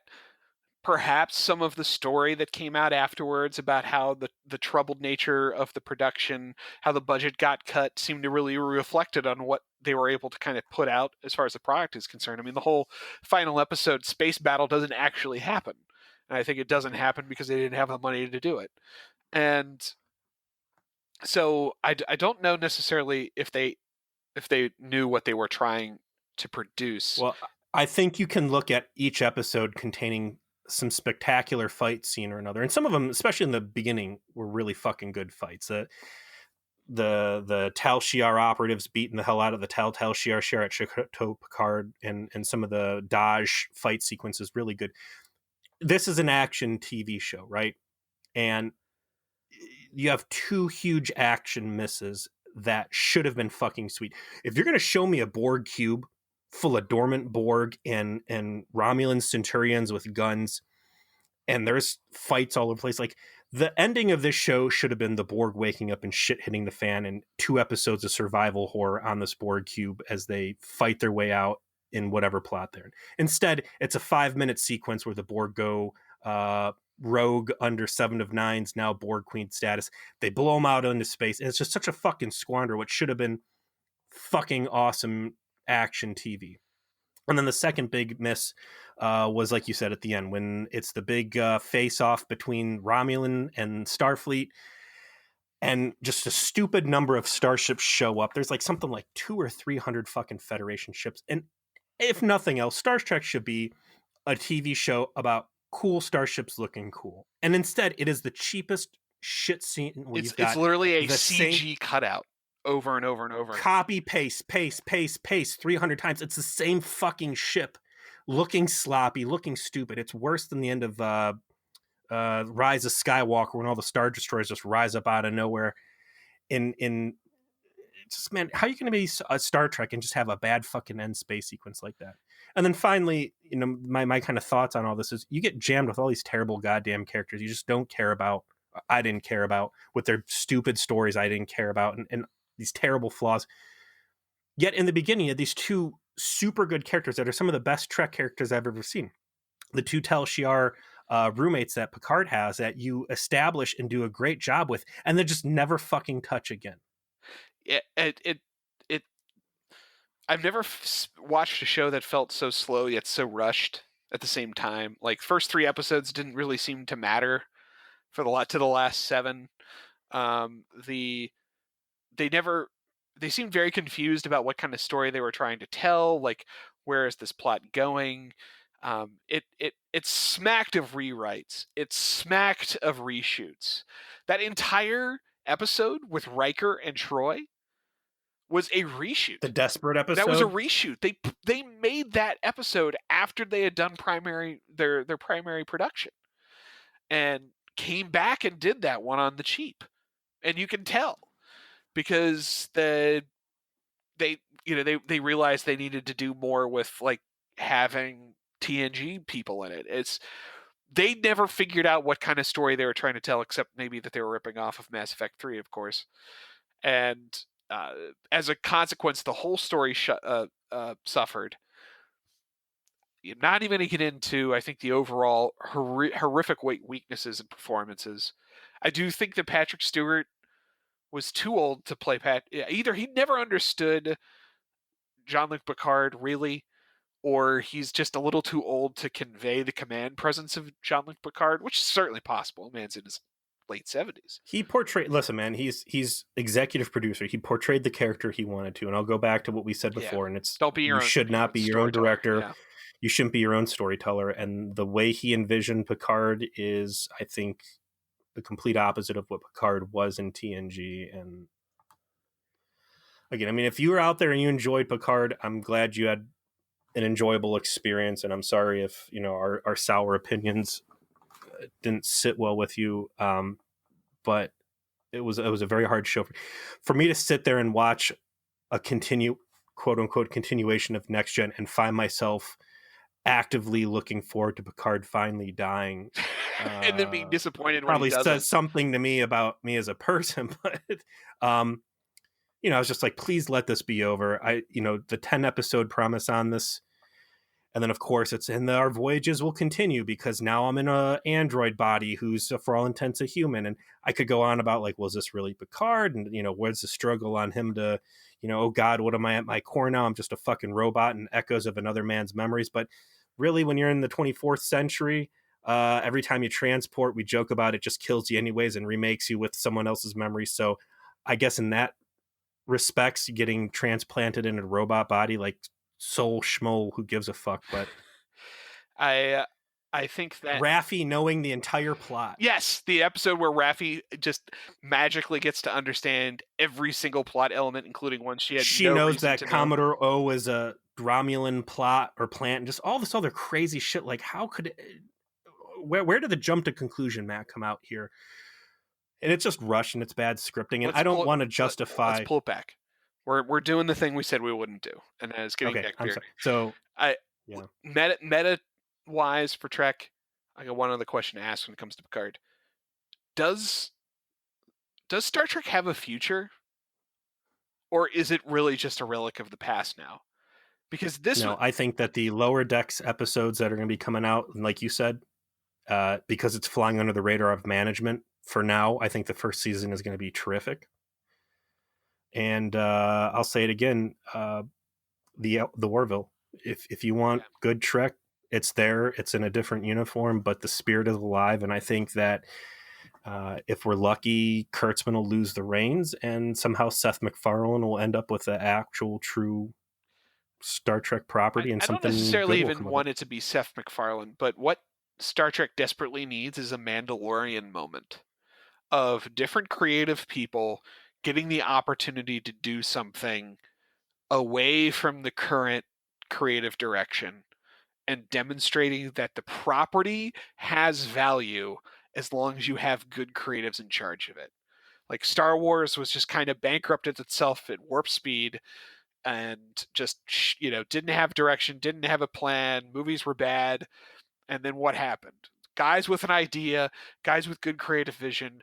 Speaker 1: perhaps some of the story that came out afterwards about how the troubled nature of the production, how the budget got cut, seemed to really reflected on what they were able to kind of put out as far as the product is concerned. I mean, the whole final episode, space battle, doesn't actually happen. And I think it doesn't happen because they didn't have the money to do it. And so I don't know necessarily if they knew what they were trying to produce.
Speaker 2: Well, I think you can look at each episode containing some spectacular fight scene or another, and some of them, especially in the beginning, were really fucking good fights. The Tal Shiar operatives beating the hell out of the Tal Shiar at Chateau Picard, and some of the Daj fight sequences really good. This is an action TV show, right? And you have 2 huge action misses that should have been fucking sweet. If you're going to show me a Borg cube full of dormant Borg and Romulan Centurions with guns, and there's fights all over the place, like, the ending of this show should have been the Borg waking up and shit hitting the fan, and 2 episodes of survival horror on this Borg cube as they fight their way out in whatever plot they're in. Instead, it's a 5-minute sequence where the Borg go rogue under 7 of 9's, now Borg Queen status. They blow them out into space, and it's just such a fucking squander what should have been fucking awesome action TV. And then the second big miss was, like you said, at the end, when it's the big face-off between Romulan and Starfleet, and just a stupid number of starships show up. There's like something like 200 or 300 fucking Federation ships. And if nothing else, Star Trek should be a TV show about cool starships looking cool. And instead, it is the cheapest shit scene.
Speaker 1: It's literally a CG cutout. over and over and over.
Speaker 2: Copy, paste, paste, paste, paste 300 times. It's the same fucking ship, looking sloppy, looking stupid. It's worse than the end of Rise of Skywalker when all the Star Destroyers just rise up out of nowhere. In just, man, how are you going to be a Star Trek and just have a bad fucking end space sequence like that? And then finally, my kind of thoughts on all this is you get jammed with all these terrible goddamn characters you just don't care about. I didn't care about, with their stupid stories I didn't care about, and these terrible flaws. Yet in the beginning, you had these two super good characters that are some of the best Trek characters I've ever seen. The two Tal Shiar roommates that Picard has that you establish and do a great job with, and then just never fucking touch again.
Speaker 1: It I've never watched a show that felt so slow yet so rushed at the same time. Like, first 3 episodes didn't really seem to matter for the last 7. They seemed very confused about what kind of story they were trying to tell. Like, where is this plot going? It smacked of rewrites. It smacked of reshoots. That entire episode with Riker and Troy was a reshoot.
Speaker 2: The Desperate episode?
Speaker 1: That was a reshoot. They made that episode after they had done their primary production, and came back and did that one on the cheap. And you can tell, because they realized they needed to do more with, like, having TNG people in it. They never figured out what kind of story they were trying to tell, except maybe that they were ripping off of Mass Effect 3, of course. And as a consequence, the whole story suffered. I'm not even going to get into, I think, the overall horrific weaknesses and performances. I do think that Patrick Stewart was too old to play either he never understood Jean-Luc Picard, really, or he's just a little too old to convey the command presence of Jean-Luc Picard, which is certainly possible. Man's in his late 70s.
Speaker 2: He portrayed, listen, man, he's executive producer. He portrayed the character he wanted to. And I'll go back to what we said before, and it's,
Speaker 1: don't be your
Speaker 2: you
Speaker 1: own,
Speaker 2: should not be your own director.
Speaker 1: Yeah.
Speaker 2: You shouldn't be your own storyteller. And the way he envisioned Picard is, I think, the complete opposite of what Picard was in TNG. And again, I mean, if you were out there and you enjoyed Picard, I'm glad you had an enjoyable experience. And I'm sorry if, our sour opinions didn't sit well with you. But it was a very hard show for me to sit there and watch a quote unquote continuation of Next Gen and find myself actively looking forward to Picard finally dying.
Speaker 1: And then being disappointed
Speaker 2: probably
Speaker 1: when he
Speaker 2: says something to me about me as a person. But I was just like, please let this be over. The 10 episode promise on this, and then of course it's our voyages will continue because now I'm in a android body who's for all intents a human. And I could go on about, like, was this really Picard? And where's the struggle on him to, oh God, what am I at my core now? I'm just a fucking robot and echoes of another man's memories. But really, when you're in the 24th century, every time you transport, we joke about it just kills you anyways and remakes you with someone else's memory. So I guess in that respects, getting transplanted in a robot body, like, soul schmo, who gives a fuck? But
Speaker 1: I think that
Speaker 2: Raffi knowing the entire plot.
Speaker 1: Yes, the episode where Raffi just magically gets to understand every single plot element, including one she
Speaker 2: knows that Commodore O is a Romulan plot or plant, and just all this other crazy shit. Like, how could it, where did the jump to conclusion, Matt, come out here? And it's just rushed and it's bad scripting, and I don't want to justify.
Speaker 1: Let's pull it back. We're doing the thing we said we wouldn't do, and that is getting back here.
Speaker 2: So
Speaker 1: meta wise for Trek, I got one other question to ask when it comes to Picard. Does Star Trek have a future, or is it really just a relic of the past now? Because
Speaker 2: I think that the Lower Decks episodes that are going to be coming out, like you said, because it's flying under the radar of management for now, I think the first season is going to be terrific. And I'll say it again, the Orville. If you want good Trek, it's there. It's in a different uniform, but the spirit is alive. And I think that if we're lucky, Kurtzman will lose the reins, and somehow Seth MacFarlane will end up with the actual true Star Trek property. And
Speaker 1: I
Speaker 2: something
Speaker 1: don't necessarily even want it to be Seth MacFarlane, but what Star Trek desperately needs is a Mandalorian moment of different creative people getting the opportunity to do something away from the current creative direction and demonstrating that the property has value as long as you have good creatives in charge of it. Like Star Wars was just kind of bankrupted itself at warp speed and just didn't have direction, didn't have a plan, movies were bad, and then what happened? Guys with an idea, guys with good creative vision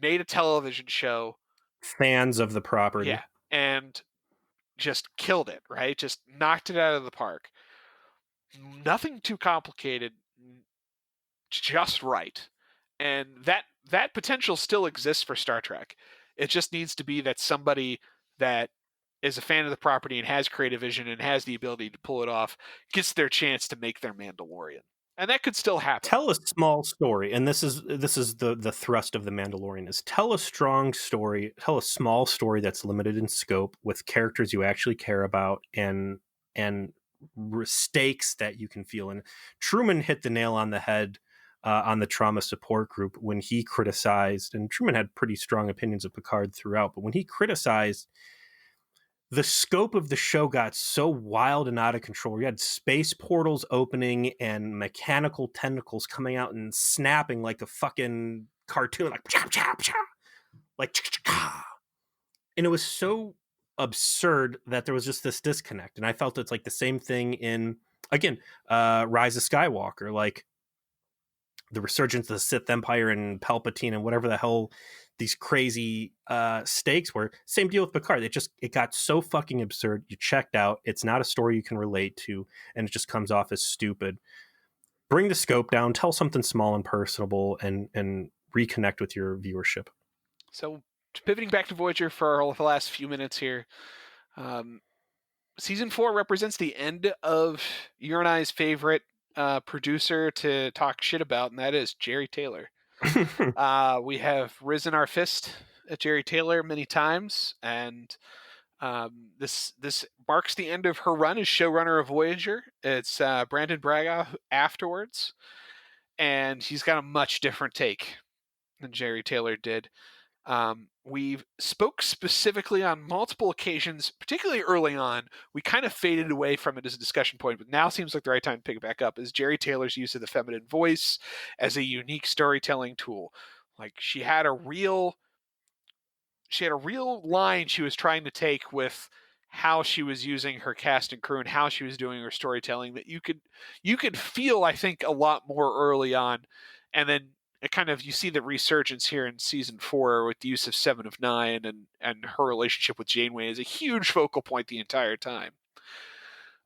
Speaker 1: made a television show,
Speaker 2: Fans of the
Speaker 1: yeah,
Speaker 2: property.
Speaker 1: and just killed it, right? Just knocked it out of the park. Nothing too complicated, just right. And that potential still exists for Star Trek. It just needs to be that somebody that is a fan of the property and has creative vision and has the ability to pull it off gets their chance to make their Mandalorian. And that could still happen.
Speaker 2: Tell a small story, and this is the thrust of the Mandalorian, is tell a strong story, tell a small story that's limited in scope with characters you actually care about and stakes that you can feel. And Truman hit the nail on the head on the trauma support group when he criticized, and Truman had pretty strong opinions of Picard throughout, but when he criticized the scope of the show got so wild and out of control. You had space portals opening and mechanical tentacles coming out and snapping like a fucking cartoon, like chop chop chop, like and it was so absurd that there was just this disconnect. And I felt it's like the same thing in again, Rise of Skywalker, like the resurgence of the Sith Empire and Palpatine and whatever the hell these crazy stakes were. Same deal with Picard. It got so fucking absurd. You checked out. It's not a story you can relate to, and it just comes off as stupid. Bring the scope down. Tell something small and personable, and reconnect with your viewership.
Speaker 1: So pivoting back to Voyager for the last few minutes here. Season 4 represents the end of your and I's favorite producer to talk shit about, and that is Jerry Taylor. We have risen our fist at Jerry Taylor many times, and this marks the end of her run as showrunner of Voyager. It's Brandon Braga afterwards, and he's got a much different take than Jerry Taylor did. We've spoke specifically on multiple occasions, particularly early on. We kind of faded away from it as a discussion point, but now seems like the right time to pick it back up. Is Jerry Taylor's use of the feminine voice as a unique storytelling tool? Like she had a real line she was trying to take with how she was using her cast and crew and how she was doing her storytelling that you could feel, I think, a lot more early on, and then it kind of you see the resurgence here in season 4 with the use of Seven of Nine and her relationship with Janeway is a huge focal point the entire time.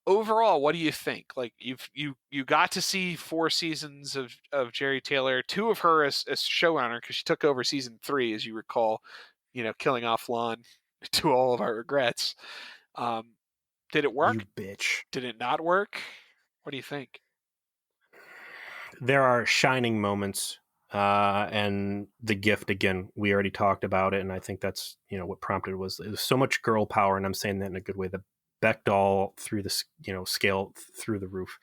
Speaker 1: Overall, what do you think? Like you got to see 4 seasons of Jerry Taylor, 2 of her as showrunner because she took over season 3, as you recall, killing off Lon to all of our regrets. Did it
Speaker 2: You
Speaker 1: work?
Speaker 2: bitch.
Speaker 1: Did it not work? What do you think?
Speaker 2: There are shining moments, and the gift again. We already talked about it, and I think that's what prompted it was so much girl power, and I'm saying that in a good way. The Beck doll through the scale through the roof.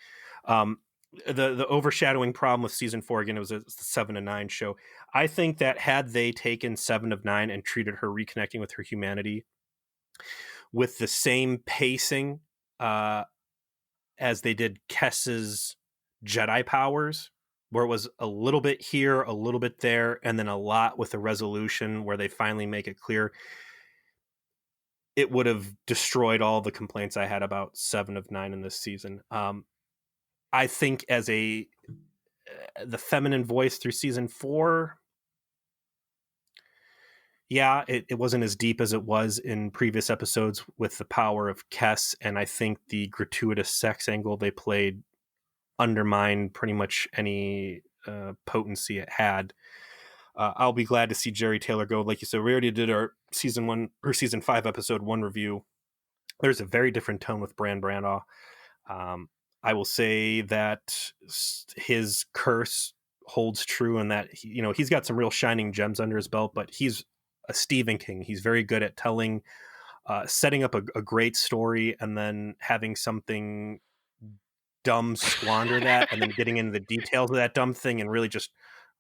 Speaker 2: The overshadowing problem with season 4 again, it was the 7 of 9 show. I think that had they taken 7 of 9 and treated her reconnecting with her humanity with the same pacing as they did Kess's Jedi powers, where it was a little bit here, a little bit there, and then a lot with the resolution where they finally make it clear, it would have destroyed all the complaints I had about 7 of 9 in this season. I think as the feminine voice through season 4, yeah, it wasn't as deep as it was in previous episodes with the power of Kess, and I think the gratuitous sex angle they played undermined pretty much any potency it had. I'll be glad to see Jerry Taylor go. Like you said, we already did our season 1 or season 5 episode 1 review. There's a very different tone with Bran Branagh. I will say that his curse holds true, and that he's got some real shining gems under his belt. But he's a Stephen King. He's very good at setting up a great story, and then having something dumb squander that, and then getting into the details of that dumb thing, and really just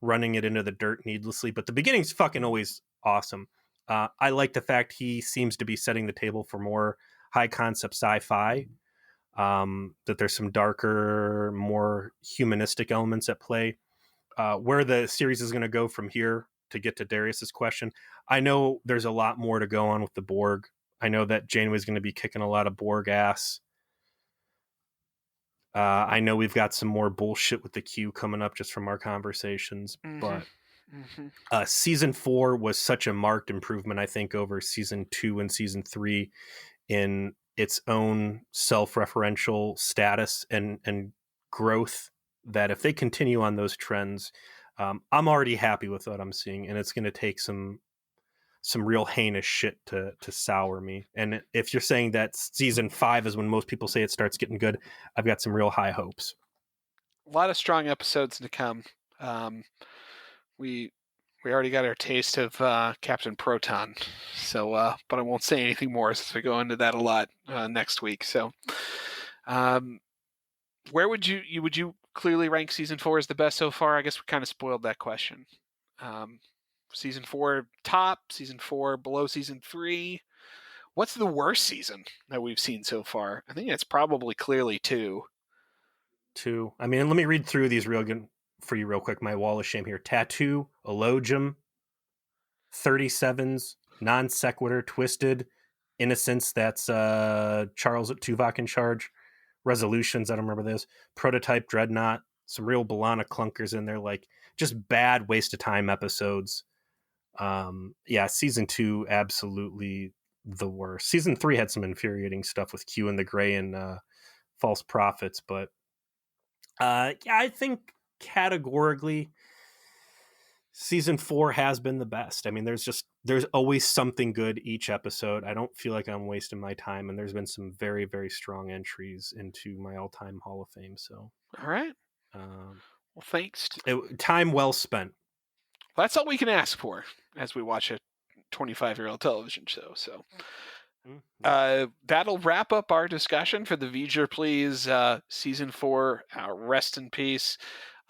Speaker 2: running it into the dirt needlessly. But the beginning's fucking always awesome. I like the fact he seems to be setting the table for more high concept sci-fi. That there's some darker, more humanistic elements at play. Where the series is going to go from here, to get to Darius's question, I know there's a lot more to go on with the Borg. I know that Janeway's going to be kicking a lot of Borg ass. I know we've got some more bullshit with the Q coming up just from our conversations,
Speaker 1: Mm-hmm.
Speaker 2: but
Speaker 1: Mm-hmm.
Speaker 2: season 4 was such a marked improvement, I think, over season 2 and season 3 in its own self-referential status and growth, that if they continue on those trends, I'm already happy with what I'm seeing, and it's going to take some real heinous shit to sour me. And if you're saying that season 5 is when most people say it starts getting good, I've got some real high hopes.
Speaker 1: A lot of strong episodes to come. Um, we we already got our taste of Captain Proton, so but I won't say anything more since we go into that a lot next week. So, um, where would you clearly rank season 4 as the best so far? I guess we kind of spoiled that question. Um, season 4 top, season 4 below season 3. What's the worst season that we've seen so far? I think it's probably clearly 2.
Speaker 2: I mean, let me read through these real good for you real quick. My wall of shame here: tattoo, elogium, 37s, non sequitur, twisted, innocence. That's Charles Tuvok in charge. Resolutions, I don't remember this. Prototype, dreadnought, some real Balana clunkers in there, like just bad waste of time episodes. Yeah, season 2 absolutely the worst. Season 3 had some infuriating stuff with Q and the Gray and false prophets, but yeah, I think categorically season 4 has been the best. I mean, there's always something good each episode. I don't feel like I'm wasting my time, and there's been some very, very strong entries into my all-time Hall of Fame. So
Speaker 1: All right.
Speaker 2: um,
Speaker 1: Well, thanks.
Speaker 2: time well spent.
Speaker 1: That's all we can ask for as we watch a 25-year-old television show. So that'll wrap up our discussion for the V'ger Please season 4 Rest in Peace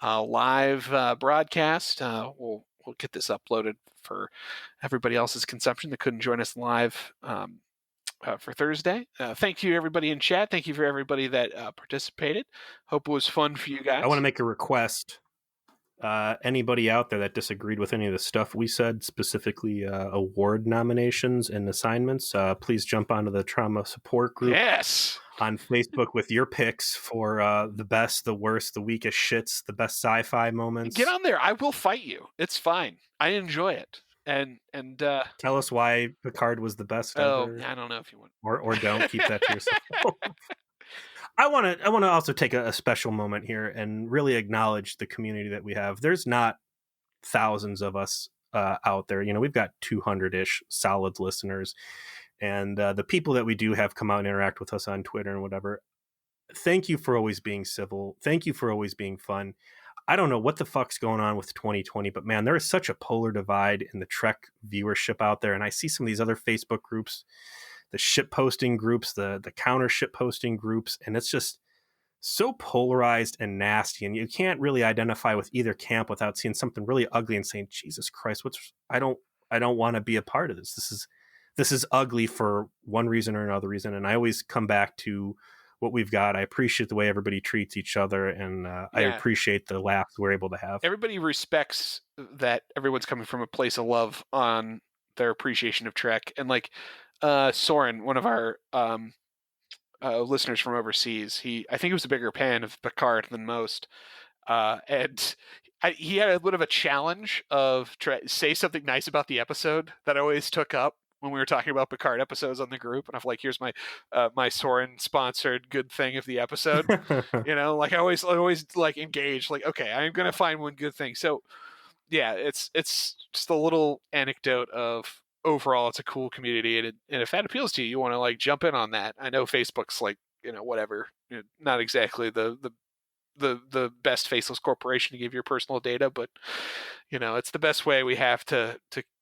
Speaker 1: live broadcast. We'll get this uploaded for everybody else's consumption that couldn't join us live for Thursday. Thank you, everybody in chat. Thank you for everybody that participated. Hope it was fun for you guys.
Speaker 2: I want to make a request. Anybody out there that disagreed with any of the stuff we said, specifically award nominations and assignments, please jump onto the trauma support group
Speaker 1: Yes.
Speaker 2: on Facebook with your picks for the best, the worst, the weakest shits, the best sci-fi moments.
Speaker 1: Get on there. I will fight you. It's fine. I enjoy it. And
Speaker 2: tell us why Picard was the best
Speaker 1: oh,
Speaker 2: ever,
Speaker 1: I don't know if you want
Speaker 2: or don't keep that to yourself. I want to also take a special moment here and really acknowledge the community that we have. There's not thousands of us out there. You know, we've got 200-ish solid listeners, and the people that we do have come out and interact with us on Twitter and whatever. Thank you for always being civil. Thank you for always being fun. I don't know what the fuck's going on with 2020, but man, there is such a polar divide in the Trek viewership out there. And I see some of these other Facebook groups, the ship posting groups, the counter ship posting groups, and it's just so polarized and nasty, and you can't really identify with either camp without seeing something really ugly and saying, Jesus Christ, I don't want to be a part of this. This is ugly for one reason or another reason. And I always come back to what we've got. I appreciate the way everybody treats each other, and I appreciate the laughs we're able to have.
Speaker 1: Everybody respects that everyone's coming from a place of love on their appreciation of Trek. And like Soren, one of our listeners from overseas, I think he was a bigger fan of Picard than most. And he had a bit of a challenge of say something nice about the episode that I always took up when we were talking about Picard episodes on the group. And I'm like, here's my my Soren sponsored good thing of the episode. You know, like I always like engage, like, okay, I'm going to find one good thing. So yeah, it's just a little anecdote of overall it's a cool community, and if that appeals to you, you want to like jump in on that. I know Facebook's like, you know, whatever, not exactly the best faceless corporation to give your personal data, but you know, it's the best way we have to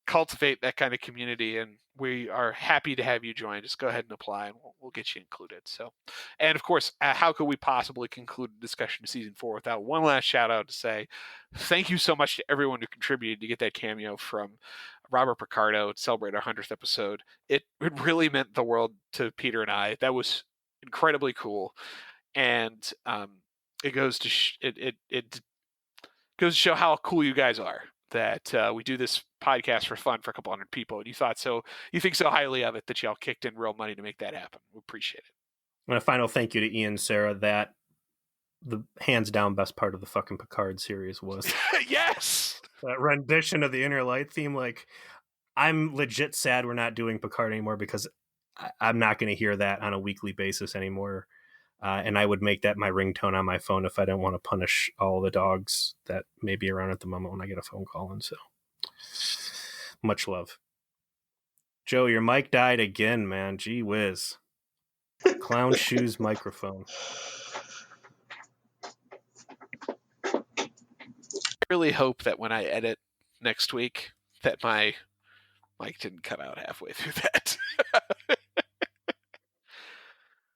Speaker 1: cultivate that kind of community, and we are happy to have you join. Just go ahead and apply, and we'll get you included. So, and of course, how could we possibly conclude the discussion of season 4 without one last shout out to say thank you so much to everyone who contributed to get that cameo from Robert Picardo to celebrate our 100th episode. It really meant the world to Peter and I. That was incredibly cool, and it goes to it goes to show how cool you guys are. That we do this podcast for fun for a couple hundred people, and you think so highly of it that y'all kicked in real money to make that happen. We appreciate it.
Speaker 2: And a final thank you to Ian and Sarah. That the hands down best part of the fucking Picard series was
Speaker 1: yes,
Speaker 2: that rendition of the Inner Light theme. Like, I'm legit sad we're not doing Picard anymore because I'm not going to hear that on a weekly basis anymore. And I would make that my ringtone on my phone if I didn't want to punish all the dogs that may be around at the moment when I get a phone call. And so, much love. Joe, your mic died again, man. Gee whiz. Clown shoes microphone.
Speaker 1: I really hope that when I edit next week that my mic didn't cut out halfway through that.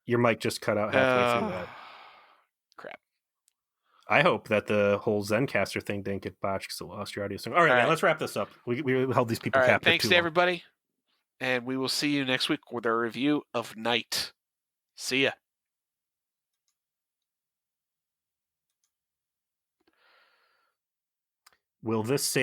Speaker 2: Your mic just cut out halfway through that.
Speaker 1: Crap.
Speaker 2: I hope that the whole Zencaster thing didn't get botched because it lost your audio. All right, man, let's wrap this up. We held these people captive.
Speaker 1: Thanks to everybody, and we will see you next week with our review of Night. See ya.
Speaker 2: Will this say